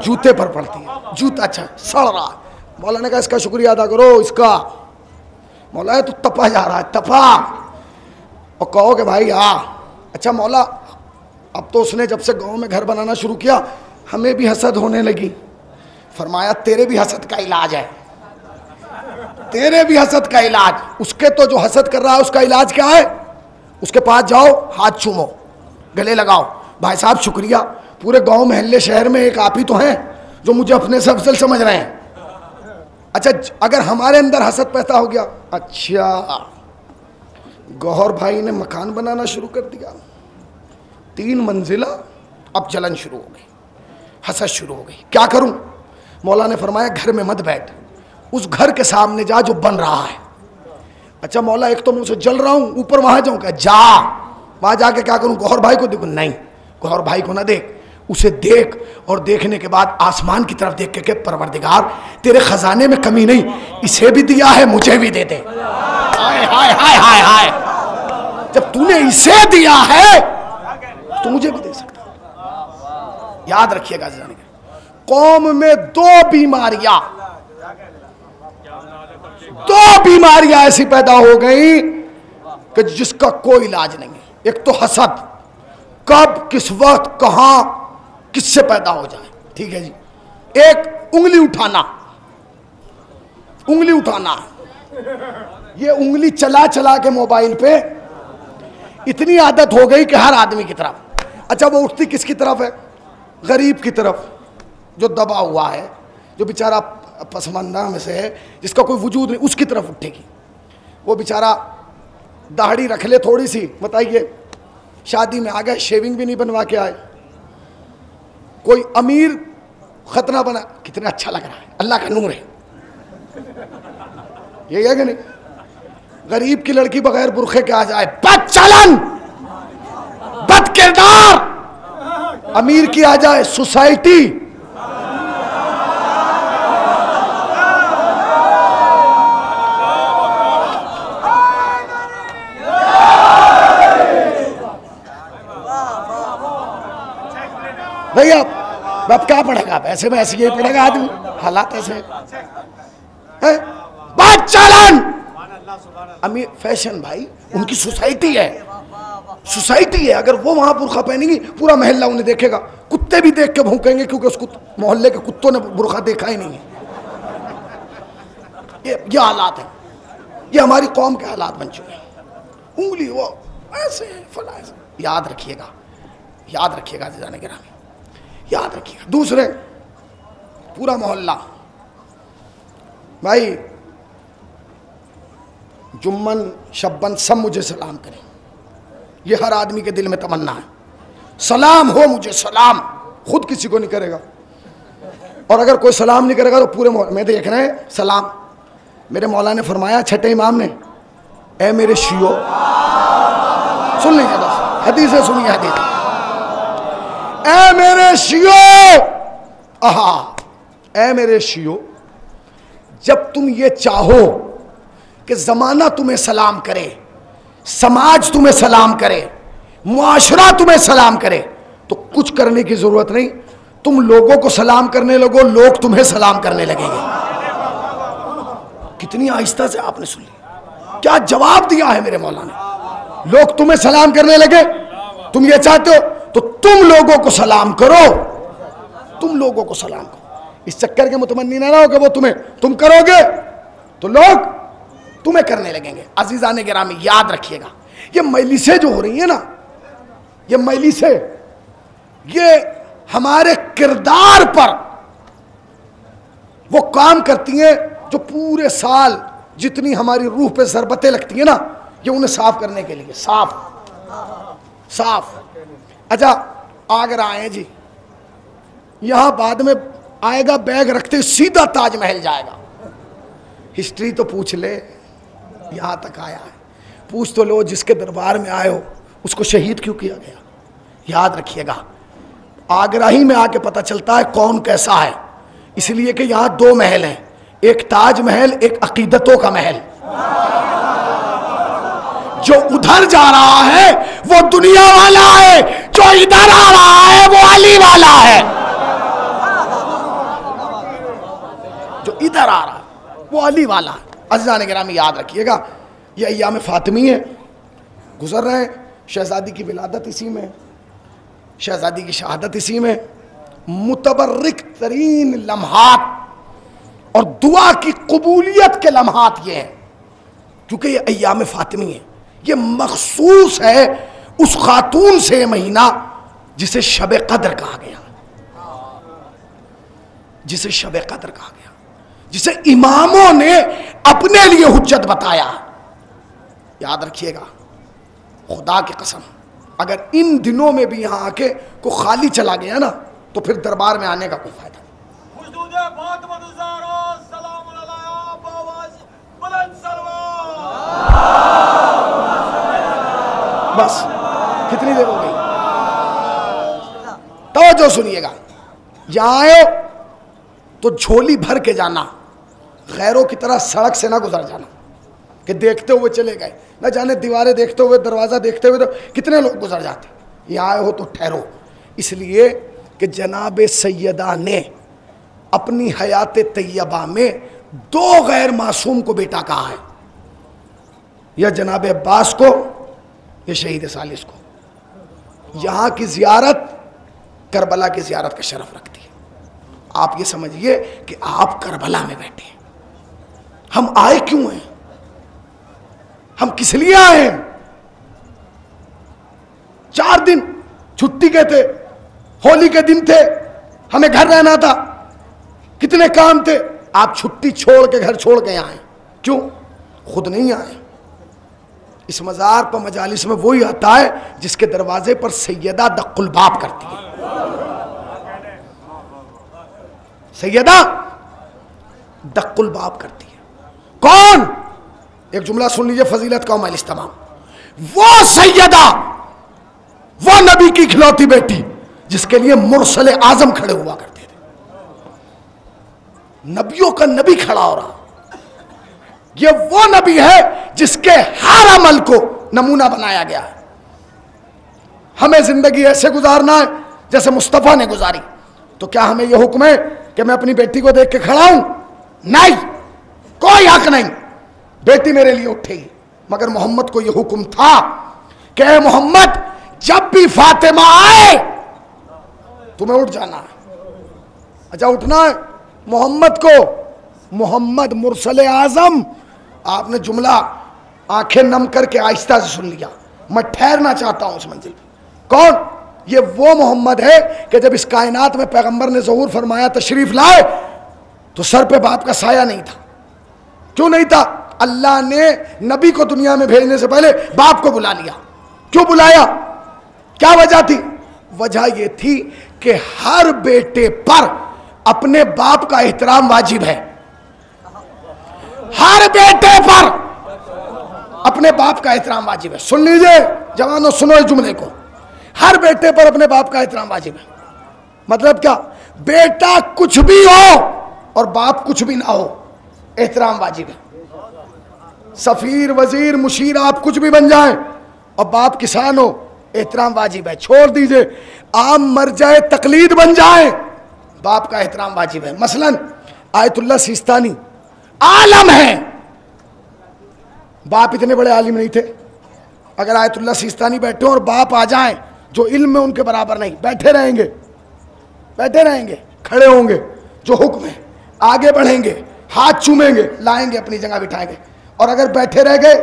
जूते पर पड़ती है। जूता अच्छा सड़ रहा, मौला ने कहा इसका शुक्रिया अदा करो, इसका। मौला है तू तपा जा रहा है, तपा, और कहो कि भाई अच्छा मौला अब तो उसने जब से गांव में घर बनाना शुरू किया हमें भी हसद होने लगी। फरमाया तेरे भी हसद का इलाज है, तेरे भी हसद का इलाज। उसके तो जो हसद कर रहा है उसका इलाज क्या है? उसके पास जाओ, हाथ चूमो, गले लगाओ, भाई साहब शुक्रिया, पूरे गांव महल्ले शहर में एक आप ही तो हैं जो मुझे अपने से अफजल समझ रहे हैं। अच्छा अगर हमारे अंदर हसद पैदा हो गया, अच्छा गौहर भाई ने मकान बनाना शुरू कर दिया, 3 मंजिला, अब जलन शुरू हो गई, हसद शुरू हो गई, क्या करूं? मौला ने फरमाया घर में मत बैठ, उस घर के सामने जा जो बन रहा है। अच्छा मौला एक तो मुझसे जल रहा हूं, ऊपर वहां जाऊं क्या? जा, वहां जाके क्या करूं? गौहर भाई को देखूं? नहीं, गौहर भाई को ना देख, उसे देख, और देखने के बाद आसमान की तरफ देख के परवरदिगार तेरे खजाने में कमी नहीं, इसे भी दिया है मुझे भी दे दे। हाय हाय हाय हाय हाय, जब तूने इसे दिया है तो मुझे भी दे सकता। याद रखिएगा कौम में 2 बीमारियां ऐसी पैदा हो गई कि जिसका कोई इलाज नहीं है। एक तो हसद, कब किस वक्त कहां किससे पैदा हो जाए, ठीक है जी। एक उंगली उठाना, ये उंगली चला चला के मोबाइल पे इतनी आदत हो गई कि हर आदमी की तरफ। अच्छा वो उठती किसकी तरफ है? गरीब की तरफ, जो दबा हुआ है, जो बेचारा पसमानदा में से है, जिसका कोई वजूद नहीं, उसकी तरफ उठेगी। वो बेचारा दाढ़ी रख ले थोड़ी सी, बताइए शादी में आ गए, शेविंग भी नहीं बनवा के आए। कोई अमीर खतना बना, कितना अच्छा लग रहा है, अल्लाह का नूर है, यही है कि नहीं? गरीब की लड़की बगैर बुरखे के आ जाए, बदचलन, बदकिरदार। अमीर की आ जाए सोसाइटी, भैया अब क्या पढ़ेगा? ऐसे में ऐसे ही पढ़ेगा आदमी, हालात ऐसे है। बात चालन अमीर फैशन भाई, उनकी सोसाइटी है, सोसाइटी है। अगर वो वहां बुरखा पहनेंगी पूरा मोहल्ला उन्हें देखेगा, कुत्ते भी देख के भौंकेंगे, क्योंकि उस मोहल्ले के कुत्तों ने बुरखा देखा ही नहीं है। ये हालात है, ये हमारी कौम के हालात बन चुके हैं। उंगली वो ऐसे फला ऐसे, याद रखिएगा, याद रखिएगा जाने के नाम, याद रखिएगा। दूसरे पूरा मोहल्ला भाई जुम्मन शब्बन सब मुझे सलाम करें, ये हर आदमी के दिल में तमन्ना है, सलाम हो मुझे, सलाम। खुद किसी को नहीं करेगा, और अगर कोई सलाम नहीं करेगा तो पूरे में देख रहे हैं सलाम। मेरे मौला ने फरमाया, छठे इमाम ने, ए मेरे शियो, सुन लीजिए बस, हदीसें सुनिए, हदीस। ए मेरे शियो, आहा, ए मेरे शियो, जब तुम ये चाहो कि जमाना तुम्हें सलाम करे, समाज तुम्हें सलाम करे, मुआशरा तुम्हें सलाम करे, तो कुछ करने की जरूरत नहीं, तुम लोगों को सलाम करने लगो, लोग तुम्हें सलाम करने लगेंगे। कितनी आहिस्ता से आपने सुन ली, क्या जवाब दिया है मेरे मौला ने। लोग तुम्हें सलाम करने लगे, तुम ये चाहते हो तो तुम लोगों को सलाम करो, तुम लोगों को सलाम करो। इस चक्कर के मुतमन्नी ना रहो कि वो तुम करोगे तो लोग तुम्हें करने लगेंगे। अजीजान गिरामी, याद रखिएगा, ये मजलिसें जो हो रही है ना, ये मजलिसें, ये हमारे किरदार पर वो काम करती हैं जो पूरे साल जितनी हमारी रूह पे ज़रबतें लगती हैं ना, ये उन्हें साफ करने के लिए, साफ। अच्छा, आगरा आए जी, यहां बाद में आएगा, बैग रखते सीधा ताजमहल जाएगा। हिस्ट्री तो पूछ ले, यहां तक आया है, पूछ तो लो जिसके दरबार में आए हो उसको शहीद क्यों किया गया। याद रखिएगा, आगरा ही में आके पता चलता है कौन कैसा है, इसलिए कि यहां दो महल हैं, एक ताजमहल, एक अकीदतों का महल। जो उधर जा रहा है वो दुनिया वाला है, जो इधर आ रहा है वो अली वाला है। जो इधर आ रहा है वो अली वाला है। अज़ीज़ान गिरामी, याद रखिएगा, ये अय्याम फातिमी है, गुजर रहे हैं। शहजादी की विलादत इसी में, शहजादी की शहादत इसी में, मुतबर्रिक तरीन लम्हात और दुआ की कबूलियत के लम्हात ये हैं, क्योंकि ये अय्याम फातिमी है। ये मखसूस है उस खातून से महीना जिसे शब कद्र कहा गया, जिसे शब कद्र कहा गया, जिसे इमामों ने अपने लिए हुज्जत बताया। याद रखिएगा, खुदा की कसम, अगर इन दिनों में भी यहां आके को खाली चला गया ना, तो फिर दरबार में आने का कोई फायदा नहीं। बस कितनी देर हो गई, तवज्जो सुनिएगा। यहां आए तो झोली भर के जाना, गैरों की तरह सड़क से ना गुजर जाना कि देखते हुए चले गए, ना जाने दीवारें देखते हुए, दरवाजा देखते हुए तो कितने लोग गुजर जाते। यहाँ आए हो तो ठहरो, इसलिए कि जनाब सैयदा ने अपनी हयात तैयबा में दो गैर मासूम को बेटा कहा है, या जनाब अब्बास को, या शहीद सालिस को। यहाँ की जियारत करबला की जियारत का शरफ रखती है। आप ये समझिए कि आप करबला में बैठे हैं। हम आए क्यों हैं, हम किस लिए आए हैं। 4 दिन छुट्टी के थे, होली के दिन थे, हमें घर रहना था, कितने काम थे। आप छुट्टी छोड़ के, घर छोड़ के आए, क्यों? खुद नहीं आए। इस मज़ार पर मजालिस में वही आता है जिसके दरवाजे पर सैयदा दक्कुल बाब करती है। सैयदा दक्कुल बाब करती है। कौन? एक जुमला सुन लीजिए, फजीलत का उमल इस्तेमाल। वो सैयदा, वो नबी की इकलौती बेटी जिसके लिए मुरसले आजम खड़े हुआ करते थे। नबियों का नबी खड़ा हो रहा, ये वो नबी है जिसके हर अमल को नमूना बनाया गया है। हमें जिंदगी ऐसे गुजारना है जैसे मुस्तफा ने गुजारी। तो क्या हमें यह हुक्म है कि मैं अपनी बेटी को देख के खड़ा हूं? नहीं, कोई हक नहीं। बेटी मेरे लिए उठेगी, मगर मोहम्मद को यह हुक्म था कि मोहम्मद जब भी फातिमा आए तुम्हें उठ जाना है। अच्छा, उठना है मोहम्मद को, मोहम्मद मुरसले आजम। आपने जुमला आंखें नम करके आहिस्ता से सुन लिया, मैं ठहरना चाहता हूं उस मंजिल पर। कौन? ये वो मोहम्मद है कि जब इस कायनात में पैगंबर ने ज़हूर फरमाया, तशरीफ लाए, तो सर पे बाप का साया नहीं था। क्यों नहीं था? अल्लाह ने नबी को दुनिया में भेजने से पहले बाप को बुला लिया। क्यों बुलाया? क्या वजह थी? वजह यह थी कि हर बेटे पर अपने बाप का एहतराम वाजिब है। हर बेटे पर अपने बाप का एहतराम वाजिब है। सुन लीजिए जवानों, सुनो इस जुमले को, हर बेटे पर अपने बाप का एहतराम वाजिब है। मतलब क्या? बेटा कुछ भी हो और बाप कुछ भी ना हो, एहतराम वाजिब है। सफीर, वजीर, मुशीर आप कुछ भी बन जाएं और बाप किसान हो, एहतराम वाजिब है। छोड़ दीजिए आप मर जाए तकलीद बन जाए, बाप का एहतराम वाजिब है। मसलन आयतुल्लाह सिस्तानी आलम है, बाप इतने बड़े आलिम नहीं थे। अगर आयतुल्लाह सिस्तानी बैठे और बाप आ जाएं जो इल्म में उनके बराबर नहीं, बैठे रहेंगे, बैठे रहेंगे, खड़े होंगे, जो हुक्म है आगे बढ़ेंगे, हाथ चूमेंगे, लाएंगे, अपनी जगह बिठाएंगे। और अगर बैठे रह गए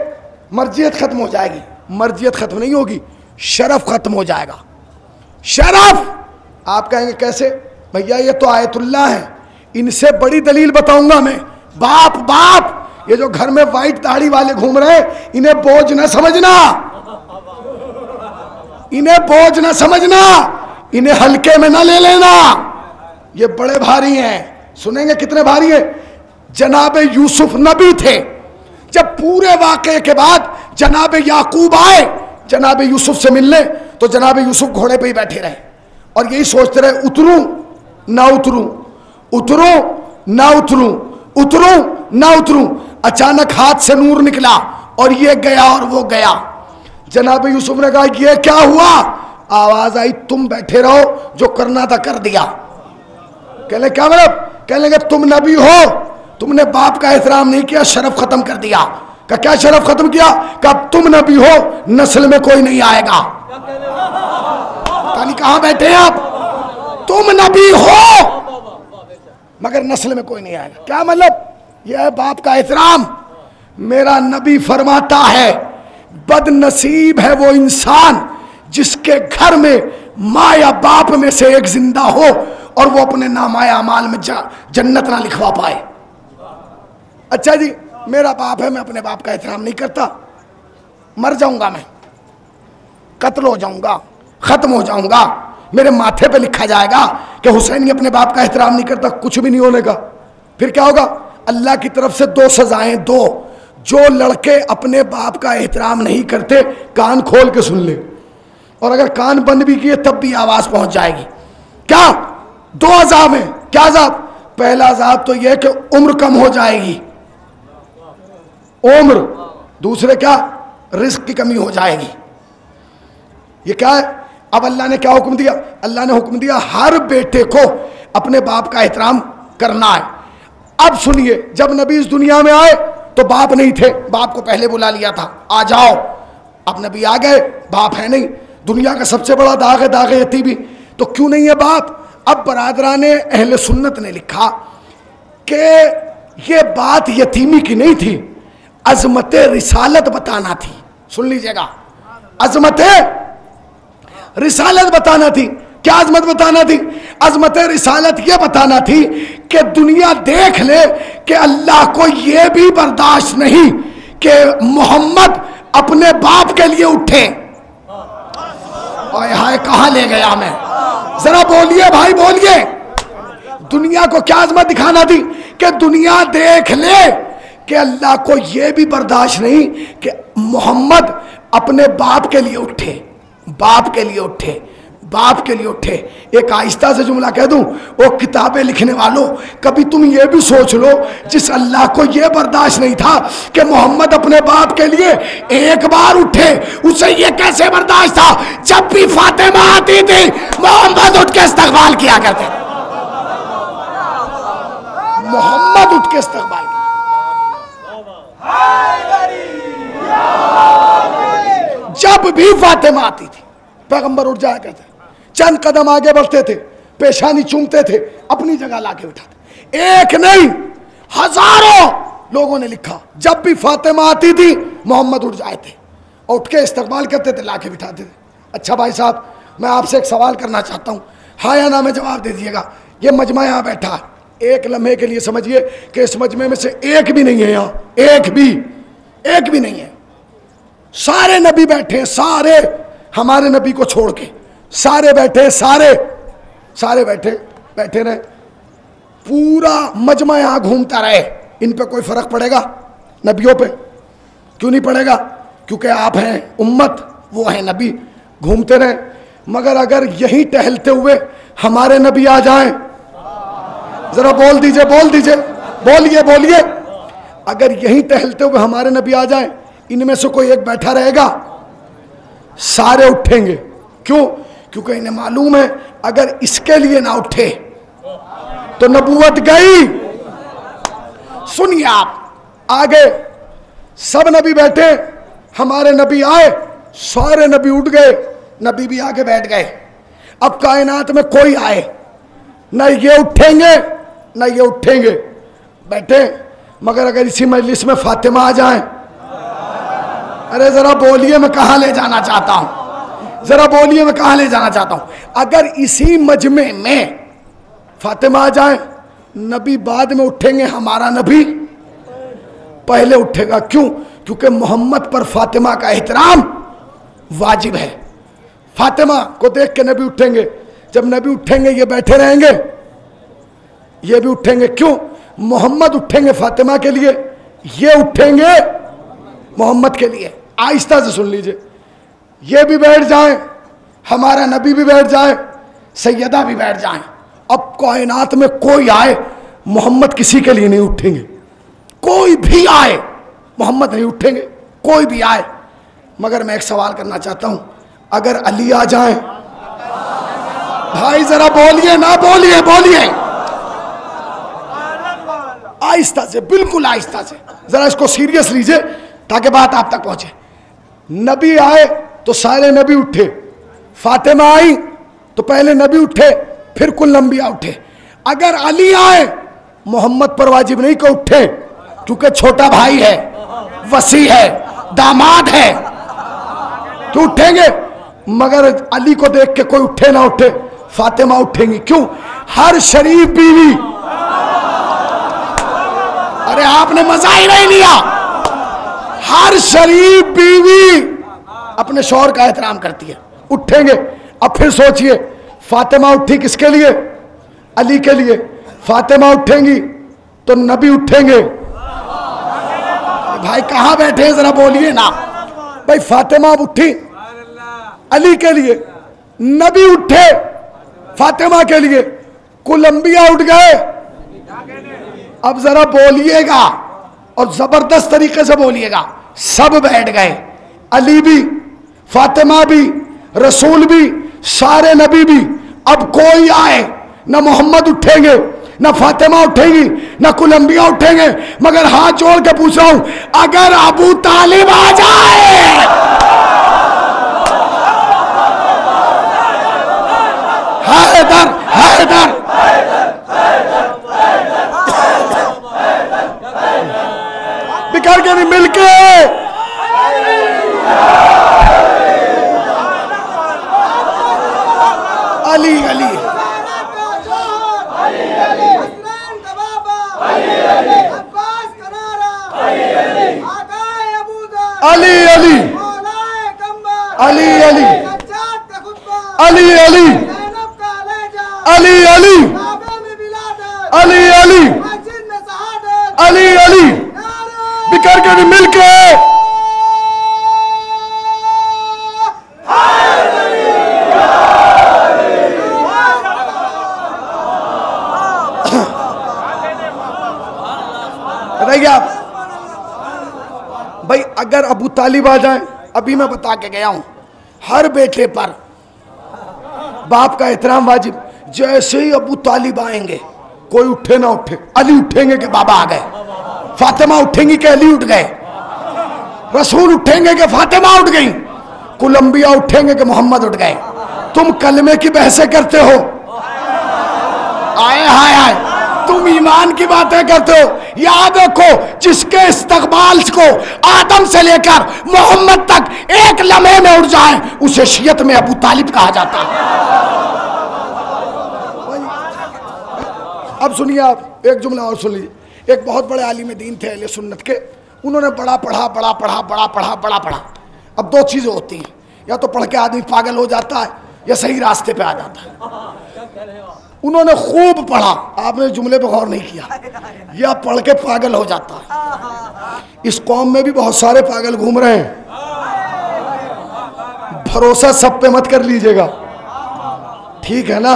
मर्जियत खत्म हो जाएगी। मर्जियत खत्म नहीं होगी, शरफ खत्म हो जाएगा। शरफ आप कहेंगे कैसे? भैया ये तो आयतुल्लाह है, इनसे बड़ी दलील बताऊंगा मैं। बाप बाप, ये जो घर में वाइट दाढ़ी वाले घूम रहे हैं, इन्हें बोझ न समझना, इन्हें बोझ न समझना, इन्हें हल्के में न ले लेना, ये बड़े भारी हैं। सुनेंगे कितने भारी हैं? जनाब यूसुफ नबी थे, जब पूरे वाक़े के बाद जनाब याकूब आए जनाब यूसुफ से मिलने, तो जनाब यूसुफ घोड़े पे ही बैठे रहे और यही सोचते रहे, उतरूं ना उतरूं, उतरूं ना उतरूं, उतरूं ना उतरूं। अचानक हाथ से नूर निकला और ये गया और वो गया। जनाब यूसुफ ने कहा ये क्या हुआ? आवाज आई, तुम बैठे रहो, जो करना था कर दिया। कहले क्या मतलब? कह लेंगे तुम नबी हो, तुमने बाप का एहतराम नहीं किया, शरफ खत्म कर दिया। का क्या शरफ खत्म किया? कि अब तुम नबी हो, नस्ल में कोई नहीं आएगा। तानी कहां बैठे हैं आप? तुम नबी हो मगर नस्ल में कोई नहीं आएगा। क्या मतलब? यह है बाप का एहतराम। मेरा नबी फरमाता है, बदनसीब है वो इंसान जिसके घर में माँ या बाप में से एक जिंदा हो और वो अपने नामाए अमाल में जन्नत ना लिखवा पाए। अच्छा जी, मेरा बाप है, मैं अपने बाप का एहतराम नहीं करता, मर जाऊंगा, मैं कत्ल हो जाऊंगा, खत्म हो जाऊंगा, मेरे माथे पे लिखा जाएगा कि हुसैन अपने बाप का एहतराम नहीं करता, कुछ भी नहीं होने का। फिर क्या होगा? अल्लाह की तरफ से दो सजाएं, दो। जो लड़के अपने बाप का एहतराम नहीं करते, कान खोल के सुन ले, और अगर कान बंद भी किए तब भी आवाज पहुंच जाएगी। क्या? दो अजाब है। क्या अजाब? पहला अजाब तो यह कि उम्र कम हो जाएगी, उम्र। दूसरे क्या? रिस्क की कमी हो जाएगी। ये क्या है? अब अल्लाह ने क्या हुक्म दिया? अल्लाह ने हुक्म दिया हर बेटे को अपने बाप का एहतराम करना है। अब सुनिए, जब नबी इस दुनिया में आए तो बाप नहीं थे, बाप को पहले बुला लिया था, आ जाओ। अब नबी आ गए, बाप है नहीं। दुनिया का सबसे बड़ा दाग है दाग यतीमी, तो क्यों नहीं है बाप? अब बरादरान अहले सुन्नत ने लिखा कि ये बात यतीमी की नहीं थी, अजमत रिसालत बताना थी। सुन लीजिएगा, अजमत रिसालत बताना थी। क्या अजमत बताना थी? अजमत रिसालत यह बताना थी कि दुनिया देख ले कि अल्लाह को यह भी बर्दाश्त नहीं कि मोहम्मद अपने बाप के लिए उठे। और हाय कहां ले गया मैं? जरा बोलिए भाई, बोलिए। दुनिया को क्या अजमत दिखाना थी? कि दुनिया देख ले कि अल्लाह को यह भी बर्दाश्त नहीं कि मोहम्मद अपने बाप के लिए उठे, बाप के लिए उठे, बाप के लिए उठे। एक आहिस्ता से जुमला कह दूं, वो किताबें लिखने वालों, कभी तुम ये भी सोच लो, जिस अल्लाह को ये बर्दाश्त नहीं था कि मोहम्मद अपने बाप के लिए एक बार उठे, उसे ये कैसे बर्दाश्त था? जब भी फातिमा आती थी मोहम्मद उठ के इस्तकबाल किया करते, मोहम्मद उठ के इस्तकबाल किया। जब भी फातिमा आती थी पैगंबर उठ जाया करते, चंद कदम आगे बढ़ते थे, पेशानी चूमते थे, अपनी जगह लाके बिठाते। एक नहीं, हजारों लोगों ने लिखा, जब भी फातिमा आती थी मोहम्मद उठ जाए थे, उठ के इस्तकबाल करते थे, लाके बिठाते थे। अच्छा भाई साहब, मैं आपसे एक सवाल करना चाहता हूँ, हाँ या ना में जवाब दे दीजिएगा। ये मजमा यहाँ बैठा है, एक लम्हे के लिए समझिए कि इस मजमे में से एक भी नहीं है यहाँ, एक भी नहीं है। सारे नबी बैठे, सारे हमारे नबी को छोड़ के सारे बैठे, सारे बैठे रहे, पूरा मजमा यहां घूमता रहे। इन पे कोई फर्क पड़ेगा? नबियों पे क्यों नहीं पड़ेगा? क्योंकि आप हैं उम्मत, वो है नबी, घूमते रहे। मगर अगर यहीं टहलते हुए हमारे नबी आ जाएं, जरा बोल दीजिए, बोल दीजिए, बोलिए बोलिए, अगर यहीं टहलते हुए हमारे नबी आ जाएं, इनमें से कोई एक बैठा रहेगा? सारे उठेंगे। क्यों? क्योंकि इन्हें मालूम है अगर इसके लिए ना उठे तो नबूवत गई। सुनिए आप, आगे सब नबी बैठे, हमारे नबी आए, सारे नबी उठ गए, नबी भी आगे बैठ गए। अब कायनात में कोई आए, न ये उठेंगे न ये उठेंगे, बैठे। मगर अगर इसी मजलिस में फातिमा आ जाए, अरे जरा बोलिए मैं कहां ले जाना चाहता हूं, जरा बोलिए मैं कहां ले जाना चाहता हूं। अगर इसी मजमे में फातिमा आ जाए, नबी बाद में उठेंगे, हमारा नबी पहले उठेगा। क्यों? क्योंकि मोहम्मद पर फातिमा का एहतराम वाजिब है। फातिमा को देख के नबी उठेंगे। जब नबी उठेंगे ये बैठे रहेंगे, ये भी उठेंगे। क्यों? मोहम्मद उठेंगे फातिमा के लिए, ये उठेंगे मोहम्मद के लिए। आहिस्ता से सुन लीजिए, ये भी बैठ जाएं, हमारा नबी भी बैठ जाए, सैयदा भी बैठ जाएं। अब कायनात में कोई आए, मोहम्मद किसी के लिए नहीं उठेंगे। कोई भी आए, मोहम्मद नहीं उठेंगे, कोई भी आए। मगर मैं एक सवाल करना चाहता हूं, अगर अली आ जाए, भाई जरा बोलिए ना, बोलिए बोलिए, आहिस्ता से, बिल्कुल आहिस्ता से, जरा इसको सीरियस लीजिए ताकि बात आप तक पहुंचे। नबी आए तो सारे नबी उठे, फातिमा आई तो पहले नबी उठे, फिर कुल अंबिया उठे। अगर अली आए, मोहम्मद पर वाजिब नहीं को उठे, क्योंकि छोटा भाई है, वसी है, दामाद है, तो उठेंगे। मगर अली को देख के कोई उठे ना उठे, फातिमा उठेंगी। क्यों? हर शरीफ बीवी, अरे आपने मजा ही नहीं लिया, हर शरीफ बीवी अपने शौहर का एहतराम करती है, उठेंगे। अब फिर सोचिए, फातिमा उठी किसके लिए? अली के लिए। फातिमा उठेंगी तो नबी उठेंगे। भाई कहां बैठे हैं, जरा बोलिए ना भाई। फातिमा उठी अली के लिए, नबी उठे फातिमा के लिए, कुल अंबिया उठ गए। अब जरा बोलिएगा और जबरदस्त तरीके से बोलिएगा। सब बैठ गए, अली भी, फातिमा भी, रसूल भी, सारे नबी भी। अब कोई आए, ना मोहम्मद उठेंगे, ना फातिमा उठेंगी, ना कुल अंबिया उठेंगे। मगर हाथ जोड़ के पूछ रहा हूं, अगर अबू तालिब आ जाए, हैदर हैदर, बिखर के नहीं, मिलके अली अली अली अली अली अली अली अली अली अली अली अली अली अली, बिकर के नहीं, मिलके बताइए आप भाई। अगर अबू तालिब आ जाए, अभी मैं बता के गया हूं, हर बेटे पर बाप का एहतराम वाजिब। जैसे ही अबू तालिब आएंगे, कोई उठे ना उठे, अली उठेंगे कि बाबा आ गए, फातिमा उठेंगी कि अली उठ गए, रसूल उठेंगे कि फातिमा उठ गई, कुल अंबिया उठेंगे कि मोहम्मद उठ गए। तुम कलमे की बहसें करते हो, आए हाय हाय, तुम ईमान की बातें करते हो। याद रखो, जिसके इस्तकबाल को आदम से लेकर मोहम्मद तक एक लम्हे में उठ जाए, उसे शियत में अबू तालिब कहा जाता है। अब सुनिए आप, एक जुमला और सुन लीजिए। एक बहुत बड़े आलिम दीन थे अहले सुन्नत के, उन्होंने बड़ा पढ़ा, बड़ा पढ़ा, बड़ा पढ़ा, बड़ा पढ़ा। अब दो चीजें होती हैं, या तो पढ़ के आदमी पागल हो जाता है, या सही रास्ते पे आ जाता है। उन्होंने खूब पढ़ा, आपने जुमले पे गौर नहीं किया, या पढ़ के पागल हो जाता है। इस कौम में भी बहुत सारे पागल घूम रहे हैं, भरोसा सब पे मत कर लीजिएगा, ठीक है ना।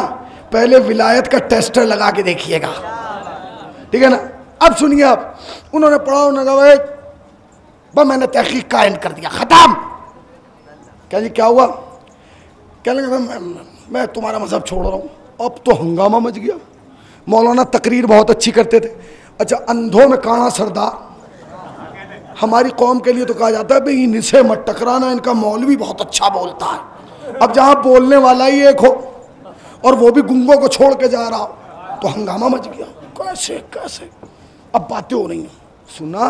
पहले विलायत का टेस्टर लगा के देखिएगा, ठीक है ना। अब सुनिए, आप उन्होंने पढ़ा, उन्होंने कहा भाई बस मैंने तहकीक का एंड कर दिया, खत्म। क्या जी क्या हुआ? क्या लगा, मैं तुम्हारा मजहब छोड़ रहा हूँ। अब तो हंगामा मच गया। मौलाना तकरीर बहुत अच्छी करते थे। अच्छा, अंधों में काना सरदार, हमारी कौम के लिए तो कहा जाता है भाई इनसे मत टकराना, इनका मौलवी बहुत अच्छा बोलता है। अब जहाँ बोलने वाला ही एक हो और वो भी गुंगों को छोड़ के जा रहा हो, तो हंगामा मच गया। कैसे कैसे अब बातें हो रही हैं। सुना,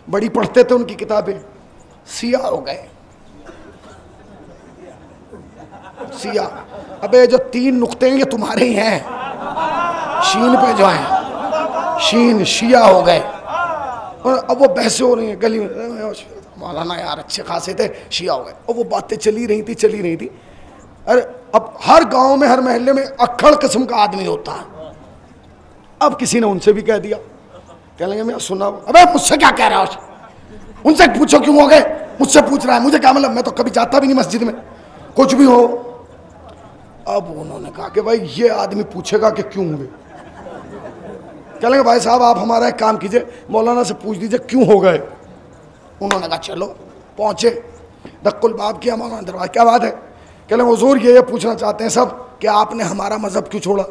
बड़ी पढ़ते थे उनकी किताबें, सिया हो गए, सिया। अबे जो 3 नुक्ते ये तुम्हारे ही हैं, शीन पे जो है, शीन शिया हो गए। और अब वो बहसें हो रही हैं गली में, मौलाना यार अच्छे खासे थे, शिया हो गए। और वो बातें चली रही थी। अरे अब हर गांव में, हर मोहल्ले में अक्खड़ किस्म का आदमी होता है। अब किसी ने उनसे भी कह दिया, कह लेंगे मैं सुना, अबे मुझसे क्या कह रहा है, उनसे पूछो क्यों हो गए, मुझसे पूछ रहा है, मुझे क्या मतलब, मैं तो कभी जाता भी नहीं मस्जिद में, कुछ भी हो। अब उन्होंने कहा कि भाई ये आदमी पूछेगा कि क्यों हुए। कह लेंगे भाई साहब आप हमारा एक काम कीजिए, मौलाना से पूछ दीजिए क्यों हो गए। उन्होंने कहा चलो, पहुंचे, दक्कुल बाब किया, मौलाना दरवाजा, क्या बात है? कह लेंगे हुजूर ये पूछना चाहते हैं सब कि आपने हमारा मजहब क्यों छोड़ा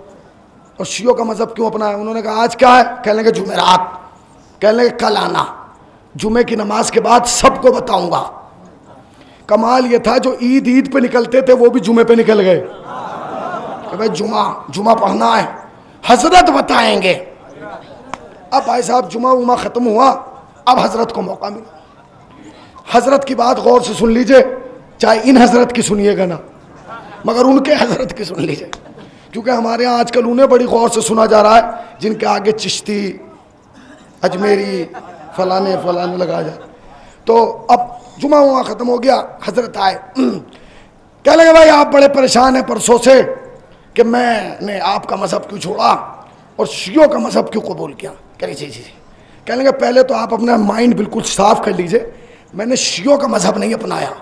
और शियों का मजहब क्यों अपनाया। उन्होंने कहा आज क्या है? कह लेंगे जुमेरात। कह लेंगे कल आना, जुमे की नमाज के बाद सबको बताऊंगा। कमाल ये था जो ईद पे निकलते थे वो भी जुमे पे निकल गए कि भाई जुमा पढ़ना है, हजरत बताएंगे। अब भाई साहब जुमा खत्म हुआ, अब हजरत को मौका मिला। हजरत की बात गौर से सुन लीजिए, चाहे इन हजरत की सुनिएगा ना, मगर उनके हजरत की सुन लीजिए, क्योंकि हमारे यहाँ आजकल उन्हें बड़ी गौर से सुना जा रहा है जिनके आगे चिश्ती, अजमेरी, फलाने लगा जाए। तो अब जुमा खत्म हो गया, हजरत आए, कह लगे भाई आप बड़े परेशान हैं परसों से कि मैंने आपका मजहब क्यों छोड़ा और शियों का मजहब क्यों कबूल किया। कह लीजिए, कह लेंगे पहले तो आप अपना माइंड बिल्कुल साफ कर लीजिए, मैंने शियों का मजहब नहीं अपनाया।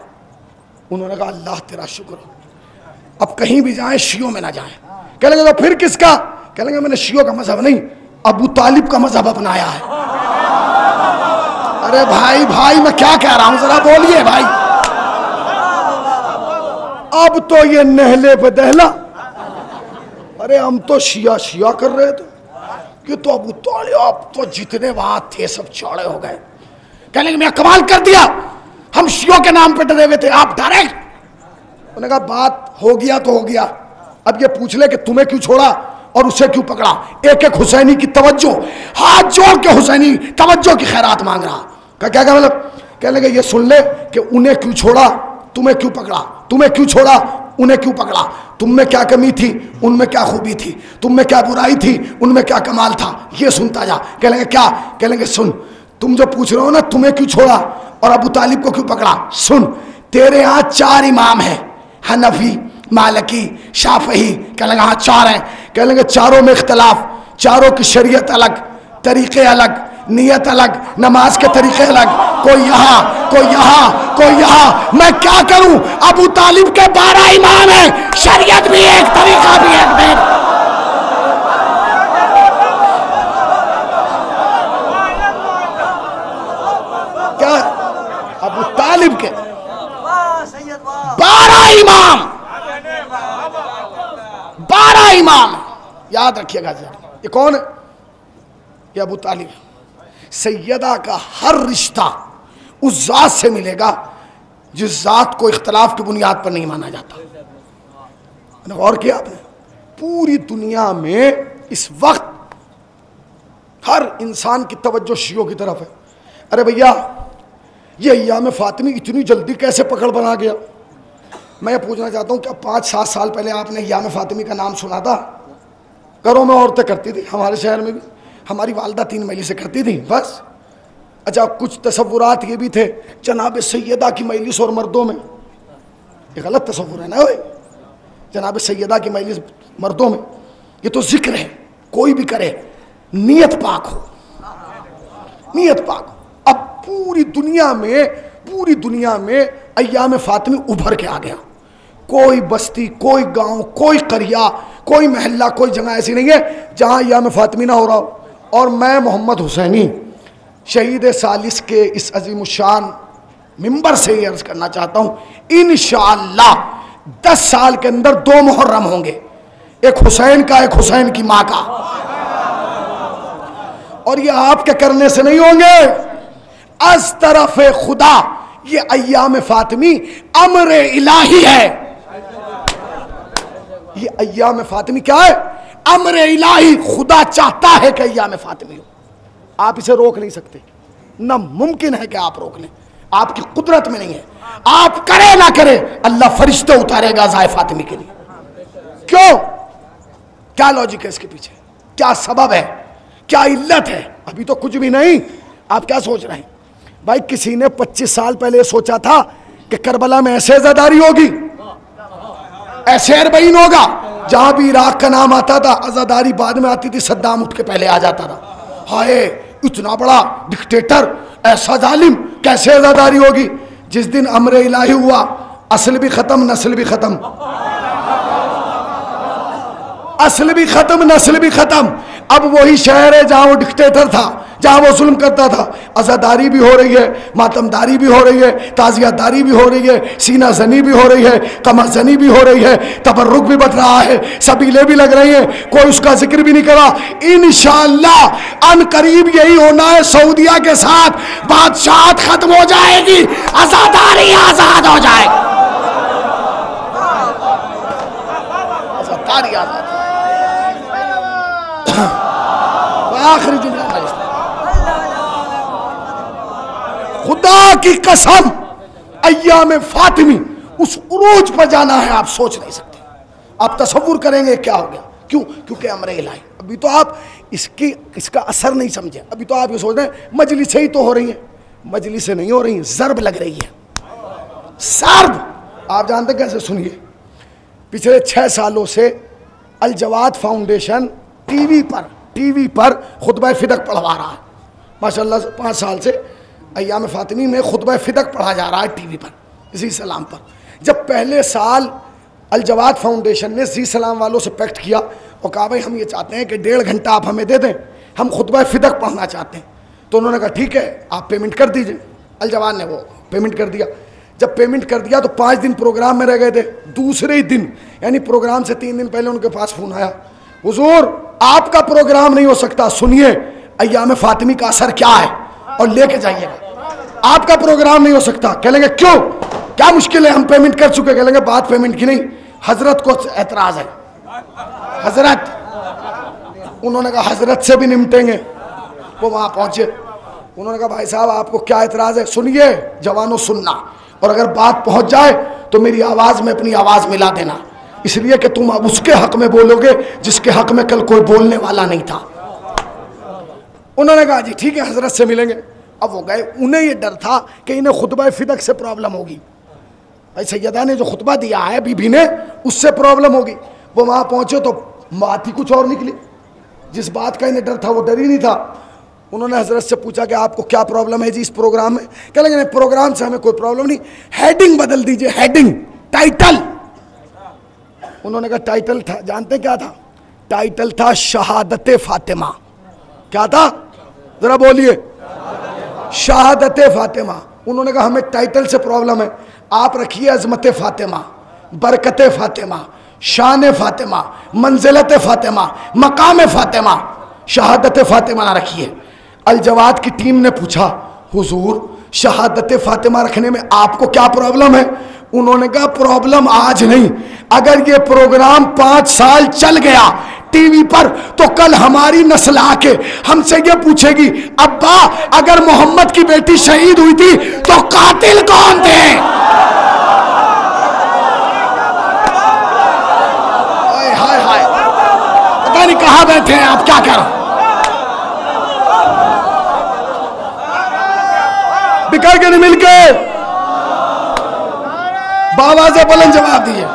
उन्होंने कहा अल्लाह तेरा शुक्र, अब कहीं भी जाएं शियों में ना जाएं। कह लेंगे तो फिर किसका? कह लेंगे मैंने शियों का मजहब नहीं, अबू तालिब का मजहब अपनाया है। अरे भाई मैं क्या कह रहा हूं, जरा बोलिए भाई। अब तो ये नहले पे दहला, अरे हम तो शिया कर रहे थे कि तो अबू तालिब, अब तो जितने वहां थे सब चौड़े हो गए। कहने लगे मैं कमाल कर दिया, हम शियों के नाम पे डरे हुए थे, आप डायरेक्ट। उन्होंने कहा बात हो गया तो हो गया, अब ये पूछ ले कि तुम्हें क्यों छोड़ा और उसे क्यों पकड़ा। एक हुसैनी की तवज्जो, हाथ जोड़ के हुसैनी तवज्जो की खैरात मांग रहा। क्या मतलब? कहने लगे ये सुन ले कि उन्हें क्यों छोड़ा, तुम्हें क्यों पकड़ा, तुम्हें क्यों छोड़ा, उन्हें क्यों पकड़ा, तुम में क्या कमी थी, उनमें क्या खूबी थी, तुम में क्या बुराई थी, उनमें क्या कमाल था, ये सुनता जा। कह लेंगे क्या? कह लेंगे सुन, तुम जो पूछ रहे हो ना तुम्हें क्यों छोड़ा और अबू तालिब को क्यों पकड़ा, सुन तेरे यहाँ 4 इमाम हैं, हनफी, मालिकी, शाफी। कह लेंगे हाँ 4 हैं। कह लेंगे चारों में इख्तलाफ, चारों की शरीयत अलग, तरीके अलग, नियत अलग, नमाज के तरीके अलग, कोई यहाँ कोई यहाँ कोई यहाँ, मैं क्या करूं? अबू तालिब के 12 इमाम हैं, शरीयत भी एक, तरीका भी एक। देख क्या अबू तालिब के 12 इमाम, 12 इमाम, याद रखिएगा जरा। ये कौन है? ये अबू तालिब। सैयदा का हर रिश्ता उस जात से मिलेगा जिस जात को इख्तलाफ की बुनियाद पर नहीं माना जाता। गौर किया आपने? पूरी दुनिया में इस वक्त हर इंसान की तवज्जो शियों की तरफ है। अरे भैया ये अय्याम फातिमी इतनी जल्दी कैसे पकड़ बना गया? मैं ये पूछना चाहता हूँ क्या 5-7 साल पहले आपने अय्याम फातिमी का नाम सुना था? घरों में औरतें करती थी, हमारे शहर में भी हमारी वालदा 3 मजलिस करती थी बस। अच्छा कुछ तसव्वुरात ये भी थे जनाब सैयदा की मजलिस और मर्दों में, ये गलत तसव्वुर है ना भाई। जनाब सैयदा की मजलिस मर्दों में, ये तो जिक्र है, कोई भी करे नियत पाक हो, नियत पाक हो। अब पूरी दुनिया में अय्याम फातिमी उभर के आ गया। कोई बस्ती, कोई गांव, कोई करिया, कोई महल्ला, कोई जगह ऐसी नहीं है जहां अय्याम फातिमी ना हो रहा हो। और मैं मोहम्मद हुसैनी शहीद सालिस के इस अजीमुशान मिंबर से ये अर्ज करना चाहता हूं, इंशाअल्लाह 10 साल के अंदर 2 मुहर्रम होंगे, एक हुसैन का, एक हुसैन की मां का। और ये आपके करने से नहीं होंगे, अज तरफ खुदा, ये अय्याम फातिमी अमर इलाही है। ये अय्याम फातिमी क्या है? अमर इलाही। खुदा चाहता है कि अय्याम फातिमी हो, आप इसे रोक नहीं सकते, ना मुमकिन है कि आप रोक लें, आपकी कुदरत में नहीं है। आप करे ना करे, अल्लाह फरिश्ते उतारेगा ज़ाए फातिमी के लिए। क्यों? क्या लॉजिक है इसके पीछे? क्या सबब है? क्या इल्लत है? अभी तो कुछ भी नहीं। आप क्या सोच रहे हैं भाई? किसी ने 25 साल पहले सोचा था कि करबला में ऐसे अज़ादारी होगी, ऐसे अरबईन होगा। जहां भी इराक का नाम आता था, अज़ादारी बाद में आती थी, सद्दाम उठ के पहले आ जाता था। हाय, इतना बड़ा डिक्टेटर, ऐसा जालिम, कैसे अज़ादारी होगी? जिस दिन अमर इलाही हुआ, असल भी खत्म, नस्ल भी खत्म, असल भी खत्म, नस्ल भी खत्म। अब वही शहर है जहां वो डिक्टेटर था, जहां वो जुल्म करता था, अज़ादारी भी हो रही है, मातमदारी भी हो रही है, ताज़ियादारी भी हो रही है, सीना जनी भी हो रही है, कमर जनी भी हो रही है, तबर्रुक भी बढ़ रहा है, सबीले भी लग रही हैं, कोई उसका जिक्र भी नहीं करा। इंशाअल्लाह अन करीब यही होना है, सऊदिया के साथ बादशाहत खत्म हो जाएगी, अज़ादारी आजाद हो जाएगी। अज़ादारी आजाद। आखिरी जुमला, खुदा की कसम, अय्याम फातिमी उस उरूज पर जाना है, आप सोच नहीं सकते। आप तसव्वुर करेंगे क्या हो गया? क्यों? क्योंकि अमर इलाही। अभी तो आप इसका असर नहीं समझे। अभी तो आप ये सोच रहे हैं मजलिसें ही तो हो रही हैं, मजलिसें नहीं हो रही, ज़र्ब लग रही है, ज़र्ब। आप जानते कैसे? सुनिए, पिछले 6 सालों से अल जवाद फाउंडेशन टीवी पर खुतबा फिदक पढ़वा रहा है। माशाअल्लाह 5 साल से अय्याम फातिमी में खुतबा फिदक पढ़ा जा रहा है टीवी पर, जी सलाम पर। जब पहले साल अल जवाद फाउंडेशन ने जी सलाम वालों से पैक्ट किया और कहा भाई हम ये चाहते हैं कि 1.5 घंटा आप हमें दे दें, हम खुतबा फिदक पढ़ना चाहते हैं, तो उन्होंने कहा ठीक है आप पेमेंट कर दीजिए। अल जवाद ने वो पेमेंट कर दिया। जब पेमेंट कर दिया तो 5 दिन प्रोग्राम में रह गए थे। दूसरे ही दिन, यानी प्रोग्राम से 3 दिन पहले उनके पास फ़ोन आया, हुजूर आपका प्रोग्राम नहीं हो सकता, सुनिए अय्याम फातिमी का असर क्या है और लेके जाइएगा, आपका प्रोग्राम नहीं हो सकता। कह लेंगे क्यों, क्या मुश्किल है, हम पेमेंट कर चुके। कह लेंगे बात पेमेंट की नहीं, हजरत को एतराज है। हजरत, उन्होंने कहा हजरत से भी निपटेंगे। वो वहां पहुंचे, उन्होंने कहा भाई साहब आपको क्या एतराज है? सुनिए जवानों, सुनना, और अगर बात पहुंच जाए तो मेरी आवाज में अपनी आवाज मिला देना, इसलिए कि तुम अब उसके हक में बोलोगे जिसके हक में कल कोई बोलने वाला नहीं था। उन्होंने कहा जी ठीक है, हजरत से मिलेंगे। अब वो गए। उन्हें ये डर था कि इन्हें खुतबा फिदक से प्रॉब्लम होगी, भाई सैयदा ने जो खुतबा दिया है बीबी ने, उससे प्रॉब्लम होगी। वो वहाँ पहुँचे तो बात ही कुछ और निकली। जिस बात का इन्हें डर था वो डर ही नहीं था। उन्होंने हजरत से पूछा कि आपको क्या प्रॉब्लम है जी इस प्रोग्राम में? कह लगे नहीं प्रोग्राम से हमें कोई प्रॉब्लम नहीं, हेडिंग बदल दीजिए, हेडिंग, टाइटल। उन्होंने कहा टाइटल था, जानते क्या था? टाइटल था शहादत फातिमा। क्या था? जरा बोलिए, शहादत फातिमा। उन्होंने कहा हमें टाइटल से प्रॉब्लम है, आप रखिए अजमत फातिमा, बरकत फातिमा, शान फातिमा, मंजिलत फातिमा, मकाम फातिमा, शहादत फातिमा ना रखिए। अल जवाद की टीम ने पूछा हुजूर शहादत फातिमा रखने में आपको क्या प्रॉब्लम है? उन्होंने कहा प्रॉब्लम आज नहीं, अगर ये प्रोग्राम 5 साल चल गया टीवी पर तो कल हमारी नस्ल आके हमसे ये पूछेगी अब्बा अगर मोहम्मद की बेटी शहीद हुई थी तो कातिल कौन थे? हाय हाय, पता नहीं कहां बैठे हैं आप, क्या कह रहे हो? बिखर के नहीं मिलके बाबा से बुलंद जवाब दिए।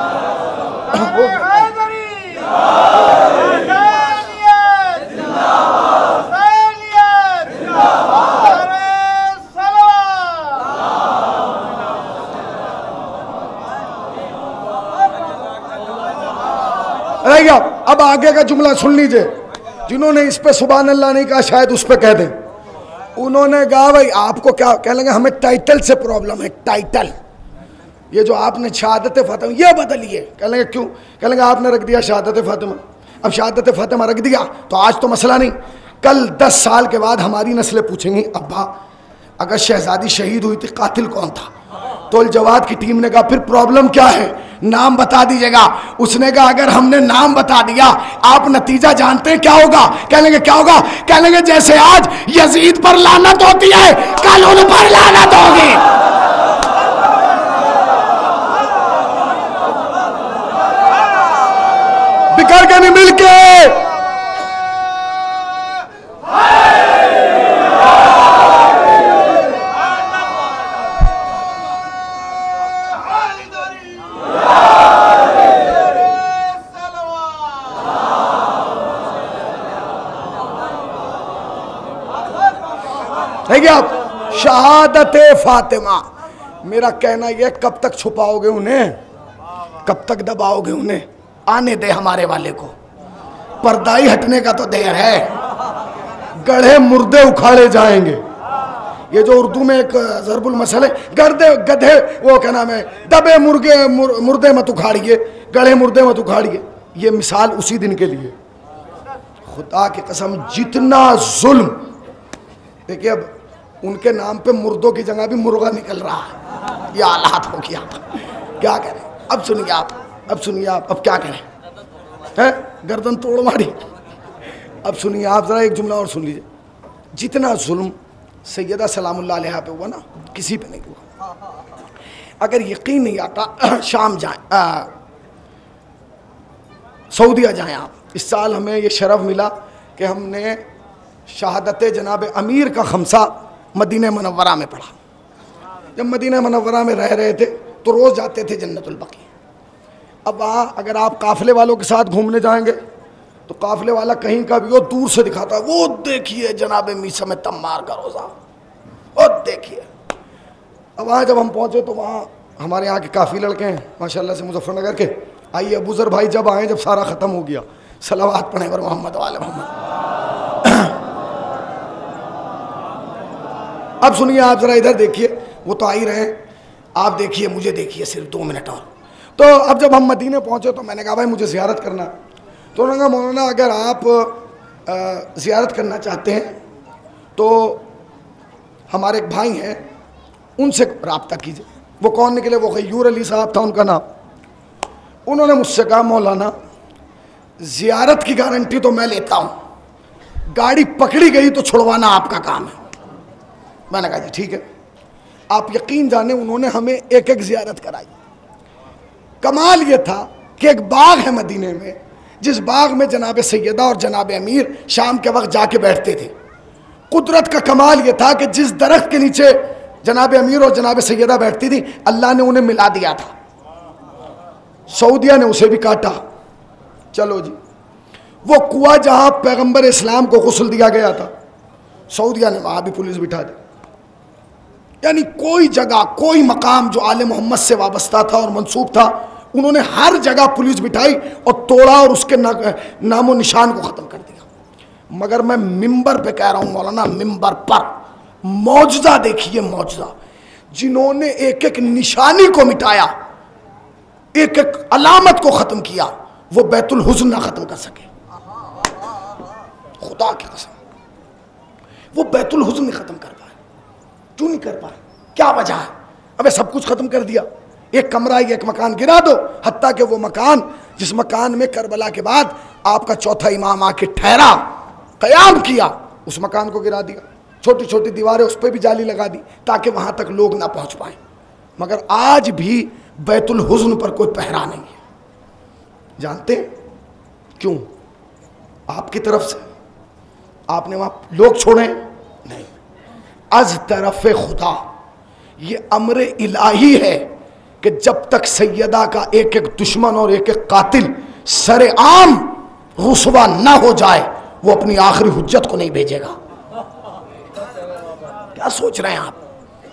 रह गया। अब आगे का जुमला सुन लीजिए। जिन्होंने इस पे सुभान अल्लाह नहीं कहा शायद उस पे कह दें। उन्होंने कहा भाई आपको क्या कह लेंगे, हमें टाइटल से प्रॉब्लम है, टाइटल। ये जो आपने शहादत फातिमा ये बदलिए। कह लेंगे क्यों? कह लेंगे आपने रख दिया शहादत फातिमा। अब शहादत फातिमा रख दिया तो आज तो मसला नहीं, कल 10 साल के बाद हमारी नस्लें पूछेंगी अब्बा अगर शहजादी शहीद हुई थी कातिल कौन था? तो जवाद की टीम ने कहा फिर प्रॉब्लम क्या है, नाम बता दीजिएगा। उसने कहा अगर हमने नाम बता दिया आप नतीजा जानते हैं क्या होगा? कह लेंगे क्या होगा? कह लेंगे जैसे आज यजीद पर लानत होती है कल उन पर लानत होगी। बिखर के नहीं मिलके। आप शहादत फातिमा, मेरा कहना यह कब तक छुपाओगे उन्हें, कब तक दबाओगे उन्हें? आने दे हमारे वाले को, पर्दाई हटने का तो देर है। गढ़े मुर्दे उखाड़े जाएंगे। ये जो उर्दू में एक ज़रबुल मसल है, गढ़े गधे वो क्या नाम है, दबे मुर्दे मत उखाड़िए, गढ़े मुर्दे मत उखाड़िए। ये मिसाल उसी दिन के लिए। खुदा की कसम जितना जुल्म, देखिए अब उनके नाम पे मुर्दों की जगह भी मुर्गा निकल रहा है। ये हालात हो गया, क्या करें? अब सुनिए आप, अब सुनिए आप, अब क्या करें? है गर्दन तोड़ मारी। अब सुनिए आप जरा एक जुमला और सुन लीजिए। जितना जुल्म सैयदा सलामुल्लाह अलैहा पे हुआ ना, किसी पे नहीं हुआ। अगर यकीन नहीं आता शाम जाए, सऊदीया जाएं आप। इस साल हमें ये शरफ मिला कि हमने शहादत जनाब अमीर का खमसा मदीना मनव्वरा में पढ़ा। जब मदीना मनव्वरा में रह रहे थे तो रोज़ जाते थे जन्नतुल बकी। अब वहाँ अगर आप काफ़िले वालों के साथ घूमने जाएंगे तो काफ़िले वाला कहीं का भी वो दूर से दिखाता है, वो देखिए जनाब मीसा में तम्मार का रोज़ा, वो देखिए। अब वहाँ जब हम पहुँचे तो वहाँ हमारे यहाँ के काफ़ी लड़के हैं माशाल्लाह से मुजफ्फरनगर के। आइए अबूज़र भाई जब आए, जब सारा ख़त्म हो गया, सलावत पढ़े पर मोहम्मद वाले मोहम्मद। अब सुनिए आप ज़रा इधर देखिए, वो तो आ ही रहे हैं, आप देखिए मुझे देखिए सिर्फ 2 मिनट और। तो अब जब हम मदीने पहुँचे तो मैंने कहा भाई मुझे ज़ियारत करना। तो उन्होंने कहा मौलाना अगर आप ज़ियारत करना चाहते हैं तो हमारे एक भाई हैं उनसे रब्ता कीजिए। वो कौन निकले? वो गयूर अली साहब था उनका नाम। उन्होंने मुझसे कहा मौलाना ज़ियारत की गारंटी तो मैं लेता हूँ, गाड़ी पकड़ी गई तो छुड़वाना आपका काम है। मैंने कहा जी ठीक है। आप यकीन जाने उन्होंने हमें एक एक ज़ियारत कराई। कमाल ये था कि एक बाग है मदीने में, जिस बाग में जनाब सैयदा और जनाब अमीर शाम के वक्त जाके बैठते थे। कुदरत का कमाल ये था कि जिस दरख्त के नीचे जनाब अमीर और जनाब सैयदा बैठती थी अल्लाह ने उन्हें मिला दिया था। सऊदिया ने उसे भी काटा। चलो जी, वो कुआं जहाँ पैगंबर इस्लाम को गुस्ल दिया गया था, सऊदिया ने वहाँ भी पुलिस बिठा दी। यानी कोई जगह, कोई मकाम जो आले मोहम्मद से वाबस्ता था और मंसूब था, उन्होंने हर जगह पुलिस बिठाई और तोड़ा और उसके नामो निशान को ख़त्म कर दिया। मगर मैं मिंबर पे कह रहा हूँ मौलाना, मिंबर पर मौजज़ा देखिए, मौजज़ा। जिन्होंने एक एक निशानी को मिटाया, एक एक अलामत को ख़त्म किया, वो बैतुल हुज़्न ना ख़त्म कर सके। खुदा की कसम, वो बैतुल हुज़्न नहीं ख़त्म कर पाए। क्यों नहीं कर पाए? क्या वजह है? अबे सब कुछ ख़त्म कर दिया, एक कमरा एक मकान गिरा दो। हत्ता कि वो मकान जिस मकान में करबला के बाद आपका चौथा इमाम आके ठहरा, क़याम किया, उस मकान को गिरा दिया। छोटी छोटी दीवारें उस पर भी जाली लगा दी ताकि वहाँ तक लोग ना पहुँच पाए। मगर आज भी बैतुल हुज़्न पर कोई पहरा नहीं है। जानते क्यों? आपकी तरफ से। आपने वहाँ लोग छोड़े नहीं। अज तरफ खुदा, ये अम्र इलाही है कि जब तक सैयदा का एक एक दुश्मन और एक एक कातिल सरेआम रुसवा ना हो जाए, वो अपनी आखिरी हुज्जत को नहीं भेजेगा। क्या सोच रहे हैं आप?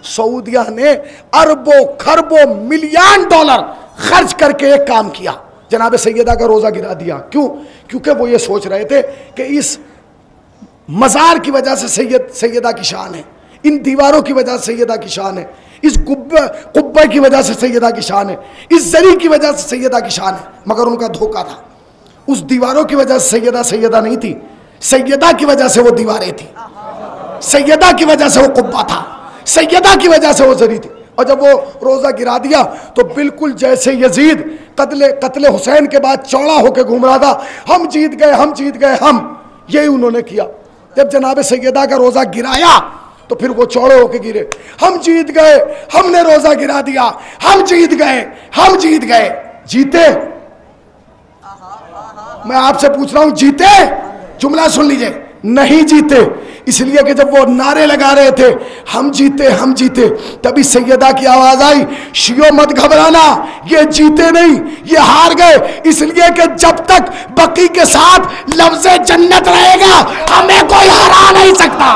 सऊदिया ने अरबों खरबों मिलियन डॉलर खर्च करके एक काम किया, जनाब सैयदा का रोजा गिरा दिया। क्यों? क्योंकि वो ये सोच रहे थे कि इस मजार की वजह से सैयदा की शान है, इन दीवारों की वजह से सैयदा की शान है, इस कुब्बे की वजह से सैयदा की शान है, इस जरी की वजह से सैयदा की शान है। मगर उनका धोखा था। उस दीवारों की वजह से सैयदा नहीं थी, सैयदा की वजह से वो दीवारें थी, सैयदा की वजह से वो कुब्बा था, सैयदा की वजह से वो जरी थी। और जब वो रोजा गिरा दिया तो बिल्कुल जैसे यजीद कत्ले हुसैन के बाद चौड़ा होकर घूम रहा था, हम जीत गए, हम जीत गए, हम, यही उन्होंने किया। जब जनाब सैयदा का रोजा गिराया तो फिर वो चौड़े होकर गिरे, हम जीत गए, हमने रोजा गिरा दिया, हम जीत गए, हम जीत गए। जीते? मैं आपसे पूछ रहा हूं, जीते? जुमला सुन लीजिए, नहीं जीते। इसलिए कि जब वो नारे लगा रहे थे हम जीते, हम जीते, तभी सैयदा की आवाज आई, शियो मत घबराना, ये जीते नहीं, ये हार गए। इसलिए कि जब तक बकी के साथ लफ्ज़े जन्नत रहेगा, हमें कोई हरा नहीं सकता,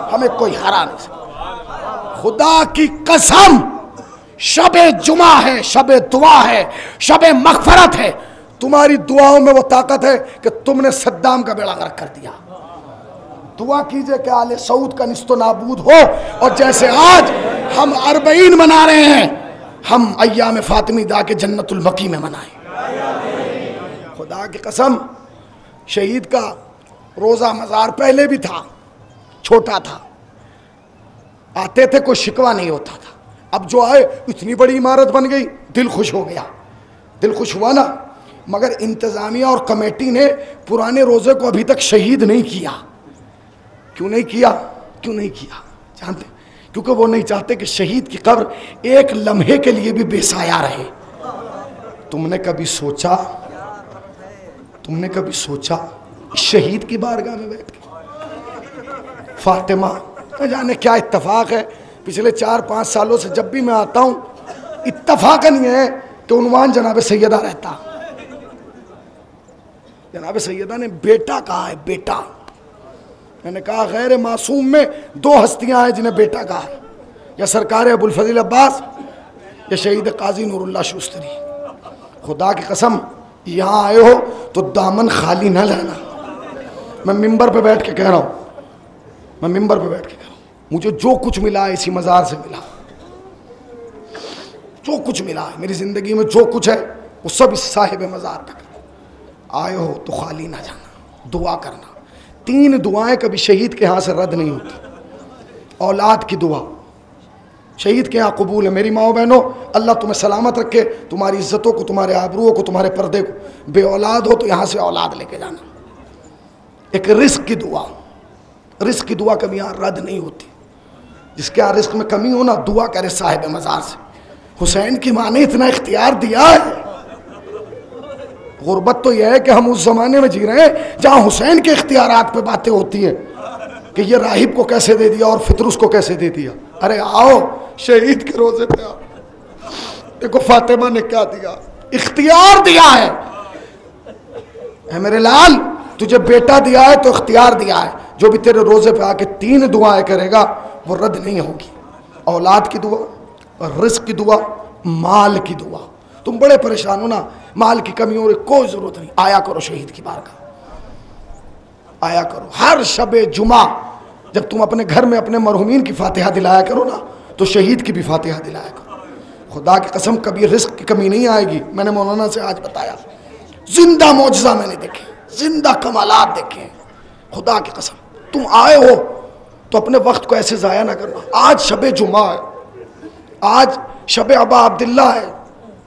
हमें कोई हरा नहीं सकता। खुदा की कसम, शबे जुमा है, शबे दुआ है, शबे मगफरत है। तुम्हारी दुआओं में वो ताकत है कि तुमने सद्दाम का बेड़ा गर्क कर दिया। दुआ कीजिए कि आले सऊद का निस्तो नाबूद हो, और जैसे आज हम अरबईन मना रहे हैं, हम अय्याम फातिमी दा के जन्नतुल बकी में मनाएं। खुदा की कसम, शहीद का रोज़ा मज़ार पहले भी था, छोटा था, आते थे, कोई शिकवा नहीं होता था। अब जो आए इतनी बड़ी इमारत बन गई, दिल खुश हो गया, दिल खुश हुआ ना। मगर इंतज़ामिया और कमेटी ने पुराने रोज़े को अभी तक शहीद नहीं किया। क्यों नहीं किया? क्यों नहीं किया जानते? क्योंकि वो नहीं चाहते कि शहीद की कब्र एक लम्हे के लिए भी बेसाया रहे। तुमने कभी सोचा, तुमने कभी सोचा शहीद की बारगाह में बैठ के फातिमा, न जाने क्या इत्तफाक है, पिछले 4-5 सालों से जब भी मैं आता हूं, इत्तफाकन ये है कि उन्वान जनाब सैयदा रहता। जनाब सैयदा ने बेटा कहा है, बेटा। मैंने कहा गैर मासूम में 2 हस्तियां हैं जिन्हें बेटा कहा है, या सरकार अबुल फजील अब्बास या शहीद काजी नूरुल्लाह शुस्तरी। खुदा की कसम, यहाँ आए हो तो दामन खाली ना लाना। मैं मिंबर पे बैठ के कह रहा हूँ, मैं मिंबर पे बैठ के कह रहा हूँ, मुझे जो कुछ मिला है इसी मज़ार से मिला। जो कुछ मिला है मेरी ज़िंदगी में, जो कुछ है वो सब इस साहिब मज़ार तक। आए हो तो खाली ना जाना, दुआ करना। 3 दुआएं कभी शहीद के यहाँ से रद्द नहीं होती। औलाद की दुआ शहीद के यहाँ कबूल है। मेरी माओ बहनों, अल्लाह तुम्हें सलामत रखे, तुम्हारी इज्जतों को, तुम्हारे आबरूओं को, तुम्हारे पर्दे को। बे औलाद हो तो यहाँ से औलाद लेके जाना। एक रिस्क की दुआ, रिस्क की दुआ कभी यहाँ रद्द नहीं होती। जिसके यहाँ रिस्क में कमी हो ना, दुआ करे साहिब मज़ार से। हुसैन की माँ ने इतना इख्तियार दिया है। गुर्बत तो यह है कि हम उस जमाने में जी रहे हैं जहाँ हुसैन के इख्तियारात पे बातें होती हैं कि ये राहिब को कैसे दे दिया और फितरुस को कैसे दे दिया। अरे आओ शहीद के रोजे पे आओ, देखो फातिमा ने क्या दिया, इख्तियार दिया है मेरे लाल, तुझे बेटा दिया है तो इख्तियार दिया है। जो भी तेरे रोजे पे आके 3 दुआएं करेगा वो रद्द नहीं होगी। औलाद की दुआ, रिस्क की दुआ, माल की दुआ। तुम बड़े परेशान हो ना, माल की कमी हो रही, कोई जरूरत नहीं, आया करो शहीद की बारगाह, आया करो। हर शबे जुमा जब तुम अपने घर में अपने मरहुमीन की फातिहा दिलाया करो ना, तो शहीद की भी फातिहा दिलाया करो। खुदा की कसम कभी रिस्क की कमी नहीं आएगी। मैंने मौलाना से आज बताया, जिंदा मौजज़ा मैंने देखे, जिंदा कमालात देखे। खुदा की कसम तुम आए हो तो अपने वक्त को ऐसे ज़ाया ना करना। आज शबे जुमा है, आज शबे अबा अब्दुल्ला है।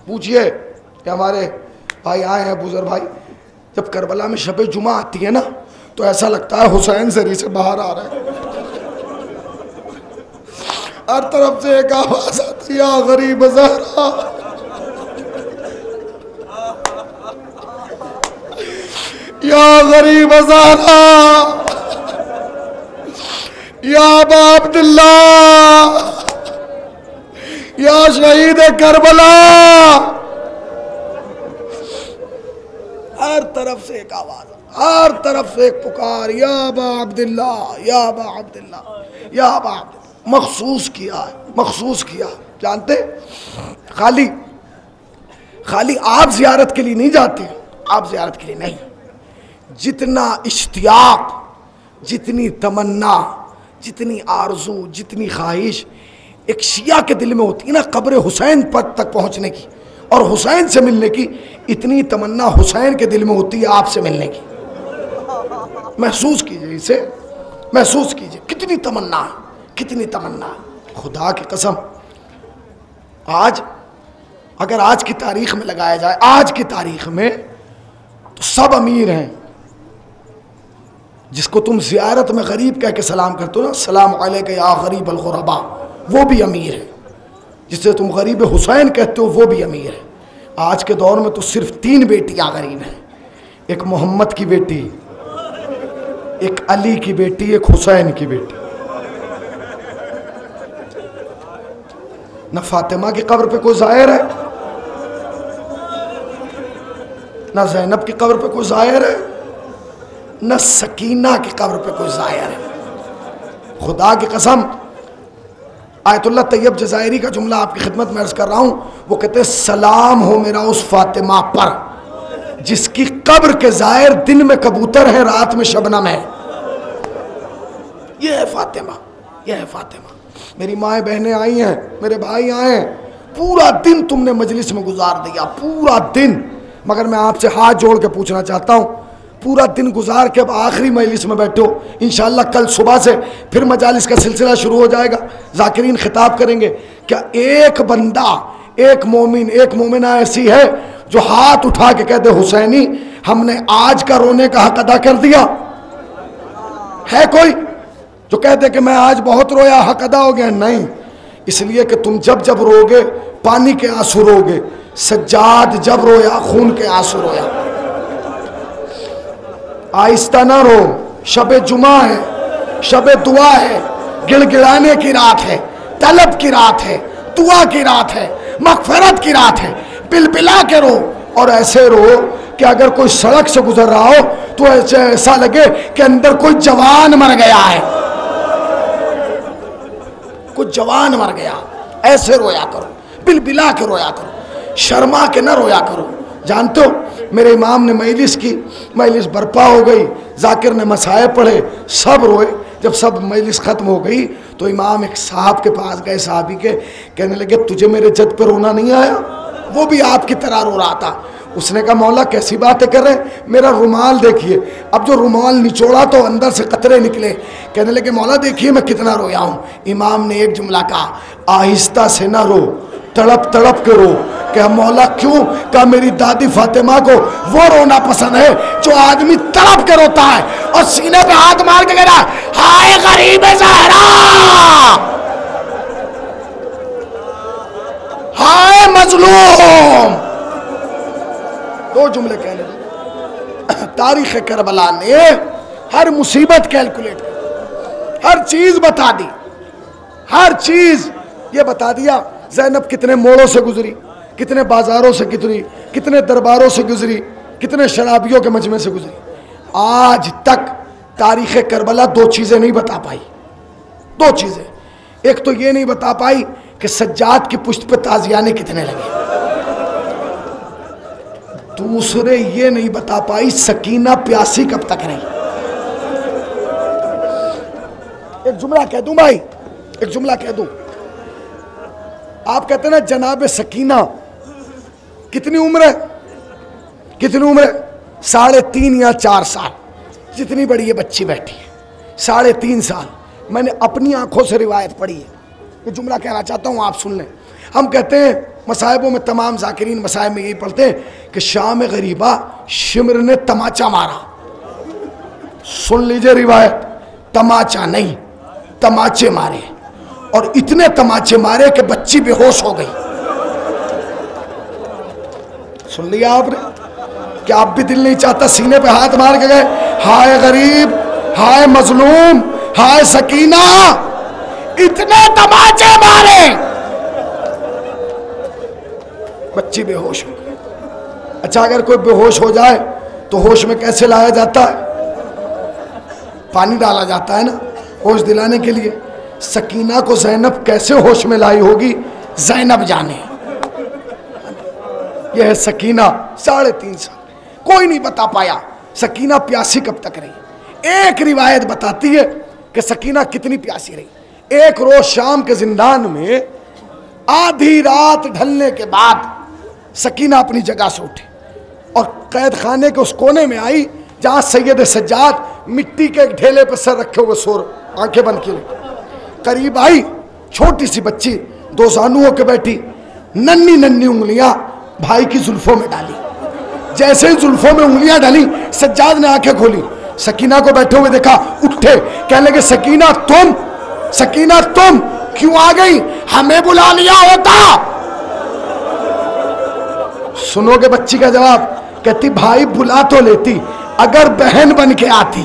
पूछिए कि हमारे भाई आए हैं, बुजुर्ग भाई, जब करबला में शबे जुमा आती है ना, तो ऐसा लगता है हुसैन जरी से बाहर आ रहा है। हर तरफ से एक आवाज आती है, या गरीब ज़हरा, या गरीब ज़हरा, या अबा अब्दुल्ला, या शहीद करबला। हर तरफ से एक आवाज, हर तरफ से एक पुकार, या अबा अब्दुल्ला, या अबा अब्दुल्ला, या अबा अब्दुल्ला। मखसूस किया है, मखसूस किया। जानते खाली आप जियारत के लिए नहीं जाते, आप जियारत के लिए नहीं, जितना इश्तियाक, जितनी तमन्ना, जितनी आरजू, जितनी ख्वाहिश एक शिया के दिल में होती है ना कब्र हुसैन पर तक पहुंचने की और हुसैन से मिलने की, इतनी तमन्ना हुसैन के दिल में होती है आपसे मिलने की। महसूस कीजिए इसे, महसूस कीजिए कितनी तमन्ना, कितनी तमन्ना। खुदा की कसम, आज अगर आज की तारीख में लगाया जाए, आज की तारीख में, तो सब अमीर हैं। जिसको तुम जियारत में गरीब कह के सलाम करते हो ना, सलाम अलैका या गरीब अल गुरबा, वो भी अमीर है। जिसे तुम गरीब हुसैन कहते हो वो भी अमीर है। आज के दौर में तो सिर्फ 3 बेटियां गरीब हैं, एक मोहम्मद की बेटी, एक अली की बेटी, एक हुसैन की बेटी। न फातिमा की कब्र पे कोई जाहिर है, न ज़ैनब की कब्र पे कोई जाहिर है, न सकीना की कब्र पे कोई जाहिर है। खुदा की कसम, आयतुल्लाह तैयब जज़ायरी का जुमला आपकी खिदमत में अर्ज कर रहा हूं। वो कहते हैं, सलाम हो मेरा उस फातिमा पर जिसकी कब्र के जाहिर दिन में कबूतर है, रात में शबनम है। ये है फातिमा, ये है फातिमा। मेरी माएँ बहनें आई हैं, मेरे भाई आए हैं, पूरा दिन तुमने मजलिस में गुजार दिया, पूरा दिन। मगर मैं आपसे हाथ जोड़ के पूछना चाहता हूँ, पूरा दिन गुजार के अब आखिरी मजलिस में बैठे हो, इंशाअल्लाह कल सुबह से फिर मजालिस का सिलसिला शुरू हो जाएगा, जाकिरीन खिताब करेंगे। क्या एक बंदा, एक मोमिना ऐसी है जो हाथ उठा के कहते हुसैनी हमने आज का रोने का हक अदा कर दिया? है कोई जो कहते कि मैं आज बहुत रोया, हक अदा हो गया? नहीं, इसलिए कि तुम जब जब रोगे पानी के आंसू रोगे, सज्जाद जब रोया खून के आंसू रोया। आहिस्ता ना रो, शबे जुमा है, शबे दुआ है, गिड़गिड़ाने की रात है, तलब की रात है, दुआ की रात है, मगफिरत की रात है। बिलबिला के रो, और ऐसे रो कि अगर कोई सड़क से गुजर रहा हो तो ऐसा लगे कि अंदर कोई जवान मर गया है, कुछ जवान मर गया। ऐसे रोया करो, बिलबिला के रोया करो, शर्मा के ना रोया करो। जानते हो, मेरे इमाम ने मजलिस की, मजलिस बर्पा हो गई, जाकिर ने मसाए पढ़े, सब रोए। जब सब मजलिस ख़त्म हो गई तो इमाम एक साहब के पास गए, साहबी के, कहने लगे तुझे मेरे जद पे रोना नहीं आया? वो भी आपकी तरह रो रहा था। उसने कहा मौला कैसी बातें कर रहे हैं, मेरा रुमाल देखिए। अब जो रुमाल निचोड़ा तो अंदर से कतरे निकले। कहने लगे मौला देखिए मैं कितना रोया हूँ। इमाम ने एक जुमला कहा, आहिस्ता से ना रो, तड़प तड़प के रो। क्या मौला क्यों? कहा मेरी दादी फातिमा को वो रोना पसंद है जो आदमी तड़प के रोता है और सीने पे हाथ मार के कह रहा है हाय गरीब ज़हरा, हाय मजलूम। 2 जुमले कहने लगे। तारीख करबला ने हर मुसीबत कैलकुलेट कर, हर चीज बता दी, हर चीज ये बता दिया। ज़ैनब कितने मोड़ों से गुजरी, कितने बाजारों से गुजरी, कितने दरबारों से गुजरी, कितने शराबियों के मजमे से गुजरी। आज तक तारीख़ करबला 2 चीज़ें नहीं बता पाई, 2 चीज़ें। एक तो ये नहीं बता पाई कि सज्जाद की पुश्त पे ताजियाने कितने लगे, दूसरे ये नहीं बता पाई सकीना प्यासी कब तक रही। एक जुमला कह दूं भाई, एक जुमला कह दूं। आप कहते ना जनाब सकीना कितनी उम्र है, कितनी उम्र है? 3.5 या 4 साल, जितनी बड़ी ये बच्ची बैठी है, 3.5 साल। मैंने अपनी आंखों से रिवायत पढ़ी है। ये जुमला कहना चाहता हूँ, आप सुन लें। हम कहते हैं मसाइबों में, तमाम जाकिरीन मसाइब में यही पढ़ते हैं कि शाम गरीबा शिमर ने तमाचा मारा। सुन लीजिए रिवायत, तमाचा नहीं, तमाचे मारे, और इतने तमाचे मारे कि बच्ची बेहोश हो गई। सुन लिया आपने? क्या आप भी दिल नहीं चाहता सीने पे हाथ मार के गए हाय गरीब, हाय मजलूम, हाय सकीना? इतने तमाचे मारे, बच्ची बेहोश हो गई। अच्छा, अगर कोई बेहोश हो जाए तो होश में कैसे लाया जाता है? पानी डाला जाता है ना होश दिलाने के लिए। सकीना को ज़ैनब कैसे होश में लाई होगी, ज़ैनब जाने। यह है सकीना, 3.5 साल, कोई नहीं बता पाया सकीना प्यासी कब तक रही। एक रिवायत बताती है कि सकीना कितनी प्यासी रही। एक रोज शाम के जिंदान में आधी रात ढलने के बाद सकीना अपनी जगह से उठी और कैद खाने के उस कोने में आई जहां सैयद सज्जाद मिट्टी के एक ढेले पर सर रखे हुए सो, आंखें बंद किए करीब आई। छोटी सी बच्ची 2 जानुओं के बैठी, नन्ही नन्ही उंगलियां भाई की जुल्फों में डाली। जैसे ही जुल्फों में उंगलियां डाली, सज्जाद ने आंखें खोली, सकीना को बैठे हुए देखा, उठे, कहने लगे सकीना तुम क्यों आ गई? हमें बुला लिया होता। सुनोगे बच्ची का जवाब, कहती भाई बुला तो लेती, अगर बहन बन के आती।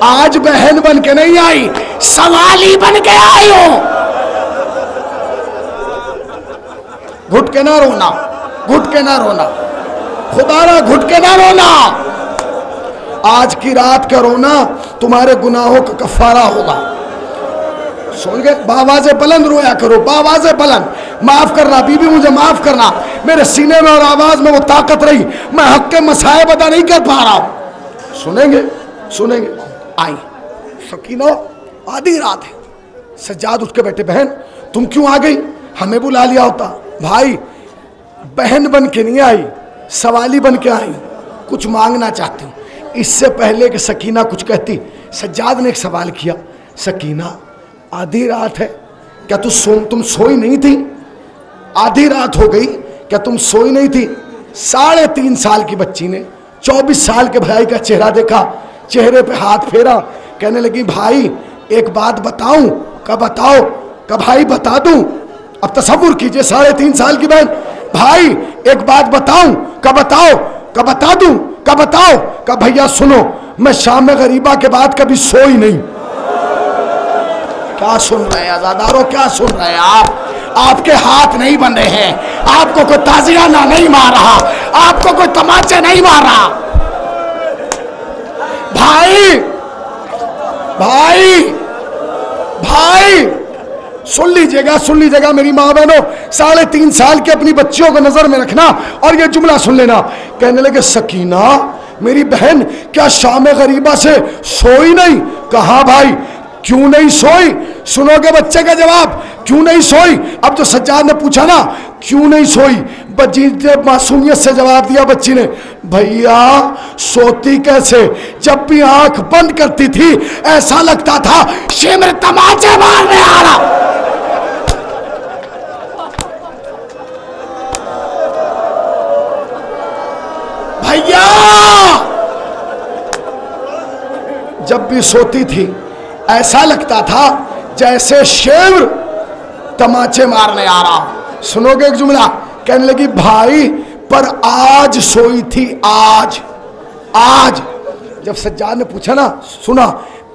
आज बहन बन के नहीं आई, सवाली बन के आई हो। घुट के ना रोना, घुट के ना रोना, खुदारा घुट के ना रोना। आज की रात का रोना तुम्हारे गुनाहों का कफारा होगा। सुन गए? बावाज़े बुलंद रोया करो, बावाज़े बुलंद। माफ करना बीबी, मुझे माफ करना, मेरे सीने में और आवाज में वो ताकत रही, मैं हक के मसाए अदा नहीं कर पा रहा हूं। सुनेंगे सुनेंगे। आई सकीना, आधी रात है। सज्जाद उठ के बैठे, बहन तुम क्यों आ गई? हमें बुला लिया होता। भाई बहन बन के नहीं आई, सवाली बन के आई, कुछ मांगना चाहती हूँ। इससे पहले कि सकीना कुछ कहती, सज्जाद ने एक सवाल किया, सकीना आधी रात है, क्या तुम सोई नहीं थी? आधी रात हो गई, क्या तुम सोई नहीं थी? 3.5 साल की बच्ची ने 24 साल के भाई का चेहरा देखा, चेहरे पे हाथ फेरा, कहने लगी भाई एक बात बताऊं? कब बताओ? कब भाई बता दूं? अब तसव्वुर कीजिए 3.5 साल की बहन, भाई एक बात बताऊं? कब बताओ? कब बता दूं? कब बताओ? कब भैया सुनो, मैं शाम में गरीबा के बाद कभी सोई नहीं। क्या सुन रहे हैं आजादारों, क्या सुन रहे हैं आप? आपके हाथ नहीं बंधे हैं, आपको कोई ताजियाना नहीं मार रहा, आपको कोई तमाचे नहीं मार रहा। भाई भाई भाई सुन लीजिएगा मेरी माँ बहनों, 3.5 साल की अपनी बच्चियों को नजर में रखना और ये जुमला सुन लेना। कहने लगे सकीना मेरी बहन, क्या शाम गरीबा से सोई नहीं? कहा भाई क्यों नहीं सोई? सुनोगे बच्चे का जवाब, क्यों नहीं सोई? अब जो सज्जाद ने पूछा ना क्यों नहीं सोई, बच्ची ने मासूमियत से जवाब दिया, बच्ची ने, भैया सोती कैसे? जब भी आंख बंद करती थी ऐसा लगता था शिमर तमाचे मारने आ रहा। भैया जब भी सोती थी ऐसा लगता था जैसे शेर तमाचे मारने आ रहा। सुनोगे एक जुमला, कहने लगी भाई पर आज सोई थी, आज। जब सज्जाद ने पूछा ना, सुना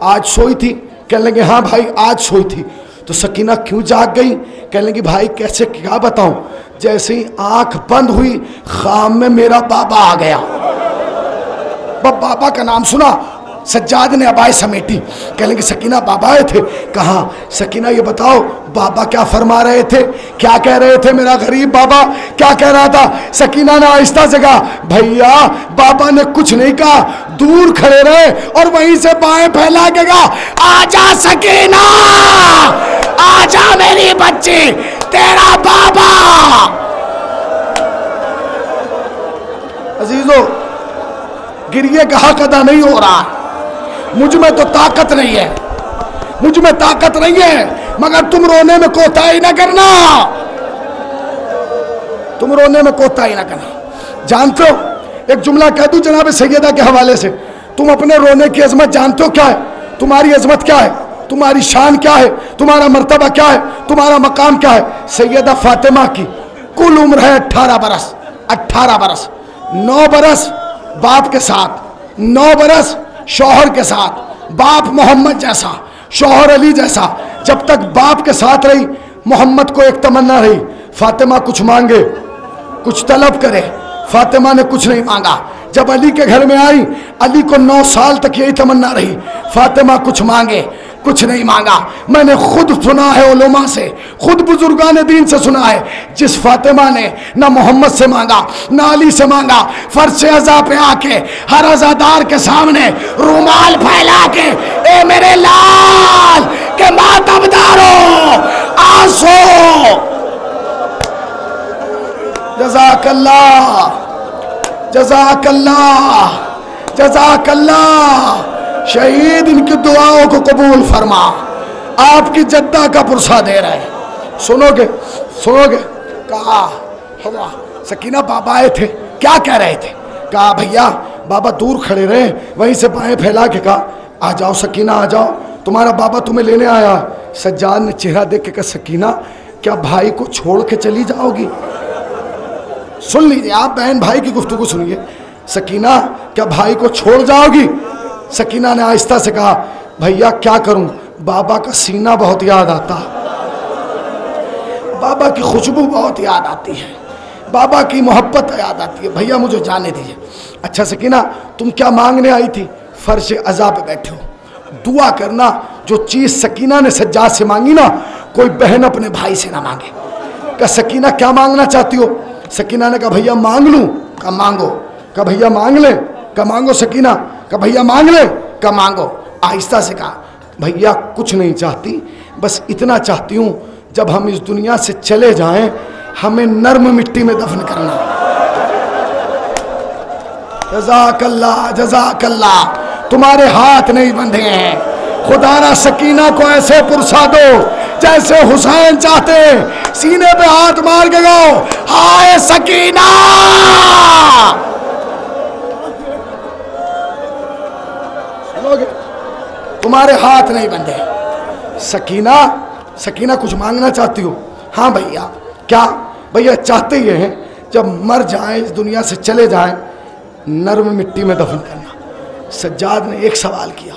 आज सोई थी, कहने लगे हाँ भाई आज सोई थी। तो सकीना क्यों जाग गई? कहने लगी भाई कैसे, क्या बताऊं, जैसे ही आंख बंद हुई ख्वाब में मेरा बाबा आ गया। बाबा का नाम सुना, सज्जाद ने अबाई समेटी, कहने लगी सकीना बाबा आए थे? कहा सकीना ये बताओ बाबा क्या फरमा रहे थे, क्या कह रहे थे? मेरा गरीब बाबा क्या कह रहा था? सकीना ने आहिस्ता से कहा भैया बाबा ने कुछ नहीं कहा, दूर खड़े रहे और वहीं से बाएं फैला के कहा आजा सकीना, आजा मेरी बच्ची, तेरा बाबा। अजीजों गिरिए का हक अदा नहीं हो रहा, मुझ में तो ताकत नहीं है, मुझ में ताकत नहीं है, मगर तुम रोने में कोताही ना करना, तुम रोने में कोताही ना करना। जानते हो एक जुमला कह दूं जनाब सैयदा के हवाले से, तुम अपने रोने की अजमत जानते हो क्या है? तुम्हारी अजमत क्या है? तुम्हारी शान क्या है? तुम्हारा मर्तबा क्या है? तुम्हारा मकाम क्या है? सैयदा फातिमा की कुल उम्र है 18 बरस, 18 बरस, 9 बरस बाप के साथ, 9 बरस शौहर के साथ, बाप मोहम्मद जैसा, शौहर अली जैसा। जब तक बाप के साथ रही, मोहम्मद को एक तमन्ना रही फातिमा कुछ मांगे, कुछ तलब करे। फातिमा ने कुछ नहीं मांगा। जब अली के घर में आई, अली को 9 साल तक यही तमन्ना रही, फातिमा कुछ मांगे, कुछ नहीं मांगा। मैंने खुद सुना है उलमा से, खुद बुजुर्गान दीन से सुना है, जिस फातिमा ने ना मोहम्मद से मांगा ना अली से मांगा, फर्श अज़ा पे आके हर अज़ादार के सामने रुमाल फैला के, ए मेरे लाल के मातमदारो आंसू, जज़ाकल्लाह जज़ाकल्लाह जज़ाकल्लाह। शहीद इनकी दुआओं को कबूल फरमा, आपकी जद्दा का पुरसा दे रहे हैं। सुनोगे सुनोगे। कहा हुआ सकीना बाबा आए थे, क्या कह रहे थे? कहा भैया बाबा दूर खड़े रहे, वहीं से बाएं फैला के कहा आ जाओ सकीना आ जाओ, तुम्हारा बाबा तुम्हें लेने आया। सज्जाद ने चेहरा देख के कहा सकीना क्या भाई को छोड़ के चली जाओगी? सुन लीजिए आप, बहन भाई की गुफ्तगू सुनिए। सकीना क्या भाई को छोड़ जाओगी? सकीना ने आहिस्ता से कहा भैया क्या करूं, बाबा का सीना बहुत याद आता है, बाबा की खुशबू बहुत याद आती है, बाबा की मोहब्बत याद आती है, भैया मुझे जाने दीजिए। अच्छा सकीना तुम क्या मांगने आई थी? फर्श अज़ा पे बैठे हो, दुआ करना जो चीज़ सकीना ने सज्जाद से मांगी ना, कोई बहन अपने भाई से ना मांगे। कहा सकीना क्या मांगना चाहती हो? सकीना ने कहा भैया मांग लूं? कहा मांगो। कहा भैया मांग ले? कहा मांगो। सकीना कहा भैया मांग ले? कहा मांगो। आहिस्ता से कहा भैया कुछ नहीं चाहती, बस इतना चाहती हूँ जब हम इस दुनिया से चले जाएं हमें नर्म मिट्टी में दफन करना। जज़ाकल्लाह जज़ाकल्लाह। तुम्हारे हाथ नहीं बंधे हैं, खुदारा सकीना को ऐसे पुरसा दो जैसे हुसैन चाहते, सीने पे हाथ मार के गाओ हाय सकीना। सुनोगे? तुम्हारे हाथ नहीं बंधे। सकीना सकीना कुछ मांगना चाहती हो? हाँ भैया। क्या? भैया चाहते ये हैं जब मर जाएं, इस दुनिया से चले जाएं, नर्म मिट्टी में दफन करना। सज्जाद ने एक सवाल किया,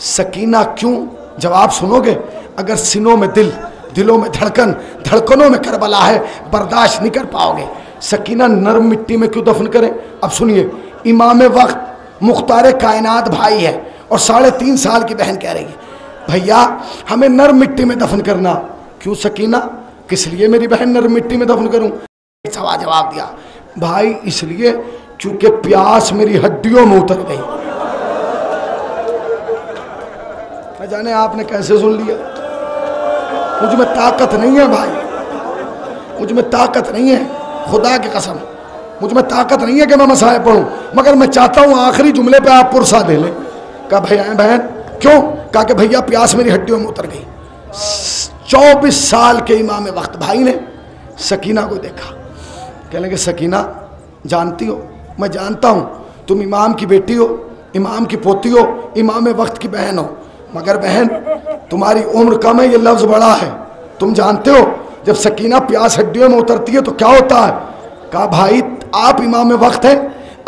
सकीना क्यों? जवाब सुनोगे? अगर सीनों में दिल, दिलों में धड़कन, धड़कनों में करबला है, बर्दाश्त नहीं कर पाओगे। सकीना नर्म मिट्टी में क्यों दफन करें? अब सुनिए, इमाम वक्त मुख्तार कायनात भाई है और 3.5 साल की बहन कह रही है भैया हमें नर्म मिट्टी में दफन करना। क्यों सकीना, किस लिए मेरी बहन नर्म मिट्टी में दफन करूं? एक सवाल जवाब दिया, भाई इसलिए क्योंकि प्यास मेरी हड्डियों में उतर गई। न जाने आपने कैसे सुन लिया। मुझ में ताकत नहीं है भाई, मुझ में ताकत नहीं है, खुदा की कसम मुझ में ताकत नहीं है कि मैं मसाए पढ़ूं, मगर मैं चाहता हूं आखिरी जुमले पे आप पुरसा दे लें। कहा भैया बहन क्यों? कहा कि भैया प्यास मेरी हड्डियों में उतर गई। 24 साल के इमाम वक्त भाई ने सकीना को देखा, कहने लगे सकीना जानती हो, मैं जानता हूं तुम इमाम की बेटी हो, इमाम की पोती हो, इमाम वक्त की बहन हो, मगर बहन तुम्हारी उम्र कम है, ये लफ्ज़ बड़ा है। तुम जानते हो जब सकीना प्यास हड्डियों में उतरती है तो क्या होता है? कहा भाई आप इमाम वक्त हैं,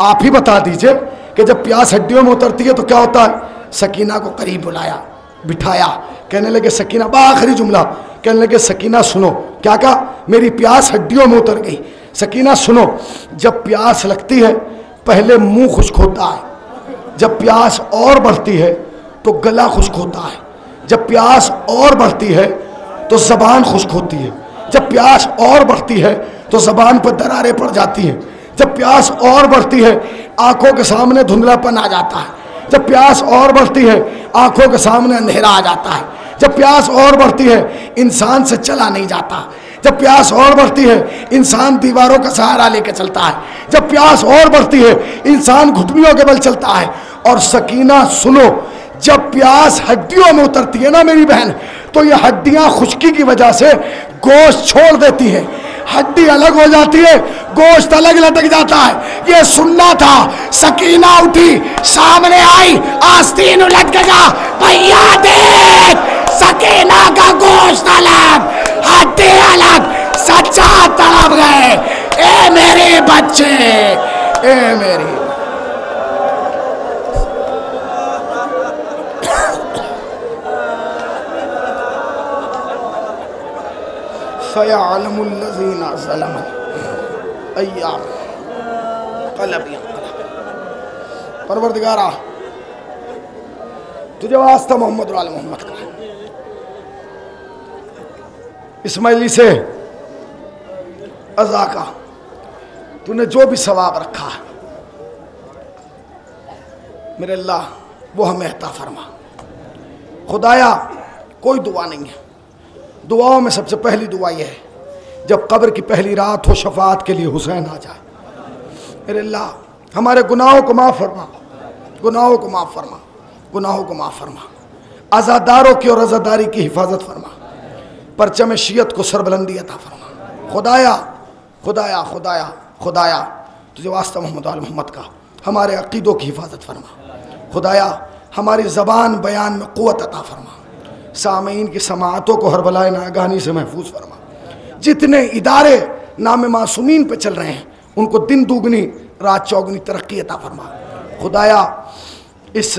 आप ही बता दीजिए कि जब प्यास हड्डियों में उतरती है तो क्या होता है? सकीना को करीब बुलाया, बिठाया, कहने लगे सकीना, आखिरी जुमला, कहने लगे सकीना सुनो। क्या कहा? मेरी प्यास हड्डियों में उतर गई। सकीना सुनो, जब प्यास लगती है पहले मुंह खुश्क होता है, जब प्यास और बढ़ती है तो गला खुश्क होता है, जब प्यास और बढ़ती है तो ज़बान खुश्क होती है, जब प्यास और बढ़ती है तो ज़बान पर दरारें पड़ जाती हैं, जब प्यास और बढ़ती है आंखों के सामने धुंधलापन आ जाता है, जब प्यास और बढ़ती है आंखों के सामने अंधेरा आ जाता है, जब प्यास और बढ़ती है इंसान से चला नहीं जाता, जब प्यास और बढ़ती है इंसान दीवारों का सहारा लेकर चलता है, जब प्यास और बढ़ती है इंसान घुटनियों के बल चलता है। और सकीना सुनो, जब प्यास हड्डियों में उतरती है ना मेरी बहन, तो ये हड्डियां खुश्की की वजह से गोश्त छोड़ देती है, हड्डी अलग हो जाती है, गोश्त अलग लटक जाता है। ये सुनना था। सकीना उठी, सामने आई, आस्तीन उलट के कहा भैया देख, सकीना का गोश्त अलग, हड्डी अलग। सच्चा तड़प गए, ए मेरे बच्चे, ए मेरी। अय्याम कलबिया। परवरदिगारा तुझे वास्ता मोहम्मद और आले मोहम्मद का, इस मजलिस से अज़ा का तूने जो भी सवाब रखा है मेरे अल्लाह वो हमें अता फरमा। खुदाया कोई दुआ नहीं है, दुआओं में सबसे पहली दुआ यह है जब कब्र की पहली रात हो शफात के लिए हुसैन आ जाए। मेरे अल्लाह हमारे गुनाहों को माफ़ फरमा, गुनाहों को माफ़ फरमा, गुनाहों को माफ़ फरमा। आज़ादारों की और आज़ादारी की हिफाजत फरमा, परचम शियत को सरबलंदी अता फरमा। खुदाया खुदाया खुदाया खुदाया तुझे वास्ता मोहम्मद आल मोहम्मद का हमारे अक़ीदों की हिफाजत फरमा। खुदाया हमारी ज़बान बयान में क़ुव्वत अता फरमा, सामीन की समाअतों को हर बलाए नागानी से महफूज फरमा। जितने इदारे नाम मासूमीन पे चल रहे हैं उनको दिन दुगनी रात चौगनी तरक्की अता फरमा। खुदाया इस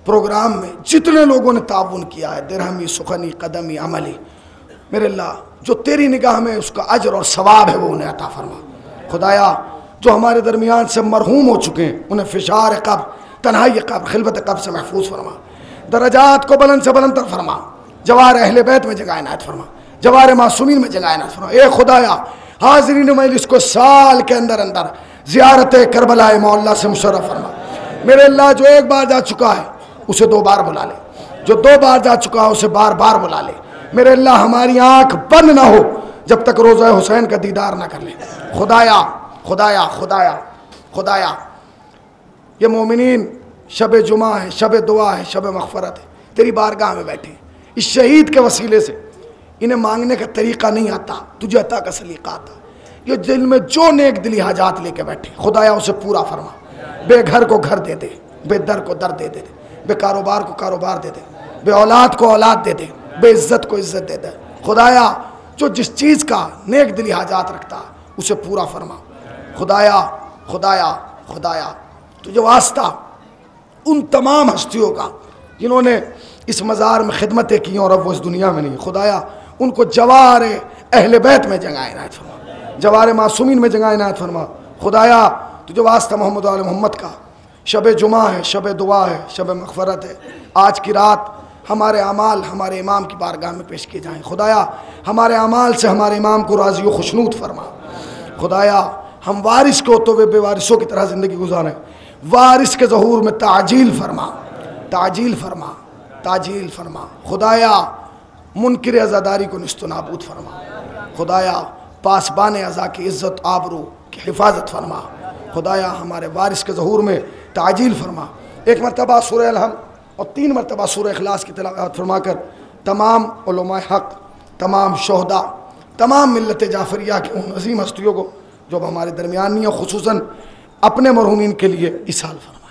प्रोग्राम में जितने लोगों ने ताउन किया है, दिरहमी सुखनी कदमी अमली, मेरे अल्लाह जो तेरी निगाह में उसका अजर और सवाब है वो उन्हें अता फरमा। खुदाया जो हमारे दरमियान से मरहूम हो चुके हैं उन्हें फिशार कब्र, तन्हाई कब्र, खिलबत कब्र से महफूज फरमा। दरजात को बुलंद से बुलंद तर फरमा, जवार अहले बैत में जगह इनायत फरमा, जवार मासूमीन में जगह इनायत फरमा। ए खुदाया हाज़रीन मजलिस को साल के अंदर अंदर ज़ियारत करबलाए मौला से मुशर्रफ फरमा। मेरे अल्लाह जो एक बार जा चुका है उसे दो बार बुला ले, जो दो बार जा चुका है उसे बार बार बुला ले। मेरे अल्लाह हमारी आंख बंद ना हो जब तक रोज़ा हुसैन का दीदार ना कर ले। खुदाया खुदाया खुदाया खुदाया ये मोमिनीन शब जुमा है, शब दुआ है, शब मग़फ़रत है, तेरी बारगाह में बैठे इस शहीद के वसीले से इन्हें मांगने का तरीक़ा नहीं आता, तुझे अता का सलीक़ा आता। ये दिल में जो नेक दिली हाजात लेके बैठे खुदाया उसे पूरा फरमा। बेघर को घर दे दे, बेदर को दर दे दे, बेकारोबार को कारोबार दे दे, बे औलाद को औलाद दे दे, बेइज्जत को इज्जत दे दे। खुदाया जो जिस चीज़ का नेक दिली हाजात रखता उसे पूरा फरमा। खुदाया खुदाया खुदाया तुझे वास्ता उन तमाम हस्तियों का जिन्होंने इस मज़ार में खिदमतें की और अब वो इस दुनिया में नहीं, खुदाया उनको जवार अहले बैत में जगह इनायत फरमा, जवार मासूमीन में जगह इनायत फरमा। खुदाया तुझे वास्ता मोहम्मद आल मोहम्मद का शब जुमा है, शब दुआ है, शब मग़फ़रत है। आज की रात हमारे अमाल हमारे इमाम की बारगाह में पेश किए जाएँ। खुदाया हमारे अमाल से हमारे इमाम को राज़ी व खुशनूद फरमा। खुदाया हम वारिस को तो वे बेवारिसों की तरह ज़िंदगी गुजारें, वारिस के ज़हूर में ताजील फरमा, ताजील फरमा, ताजील फरमा। खुदाया मुनकिर अज़ादारी को निस्तो नाबूद फरमा। खुदाया पासबान अज़ा की इज़्ज़त आबरू की हिफाजत फरमा। खुदाया हमारे वारिस के ज़हूर में ताजील फरमा। एक मरतबा सूरह अलहम और 3 मरतबा सूरह इखलास की तिलावत फरमा कर तमाम उलमाए हक़, तमाम शोहदा, तमाम मिल्लत जाफरिया के उन अज़ीम हस्तियों को जो अब हमारे दरमियान नहीं है, खुसूसन अपने मरहूमीन के लिए इसाल फरमा।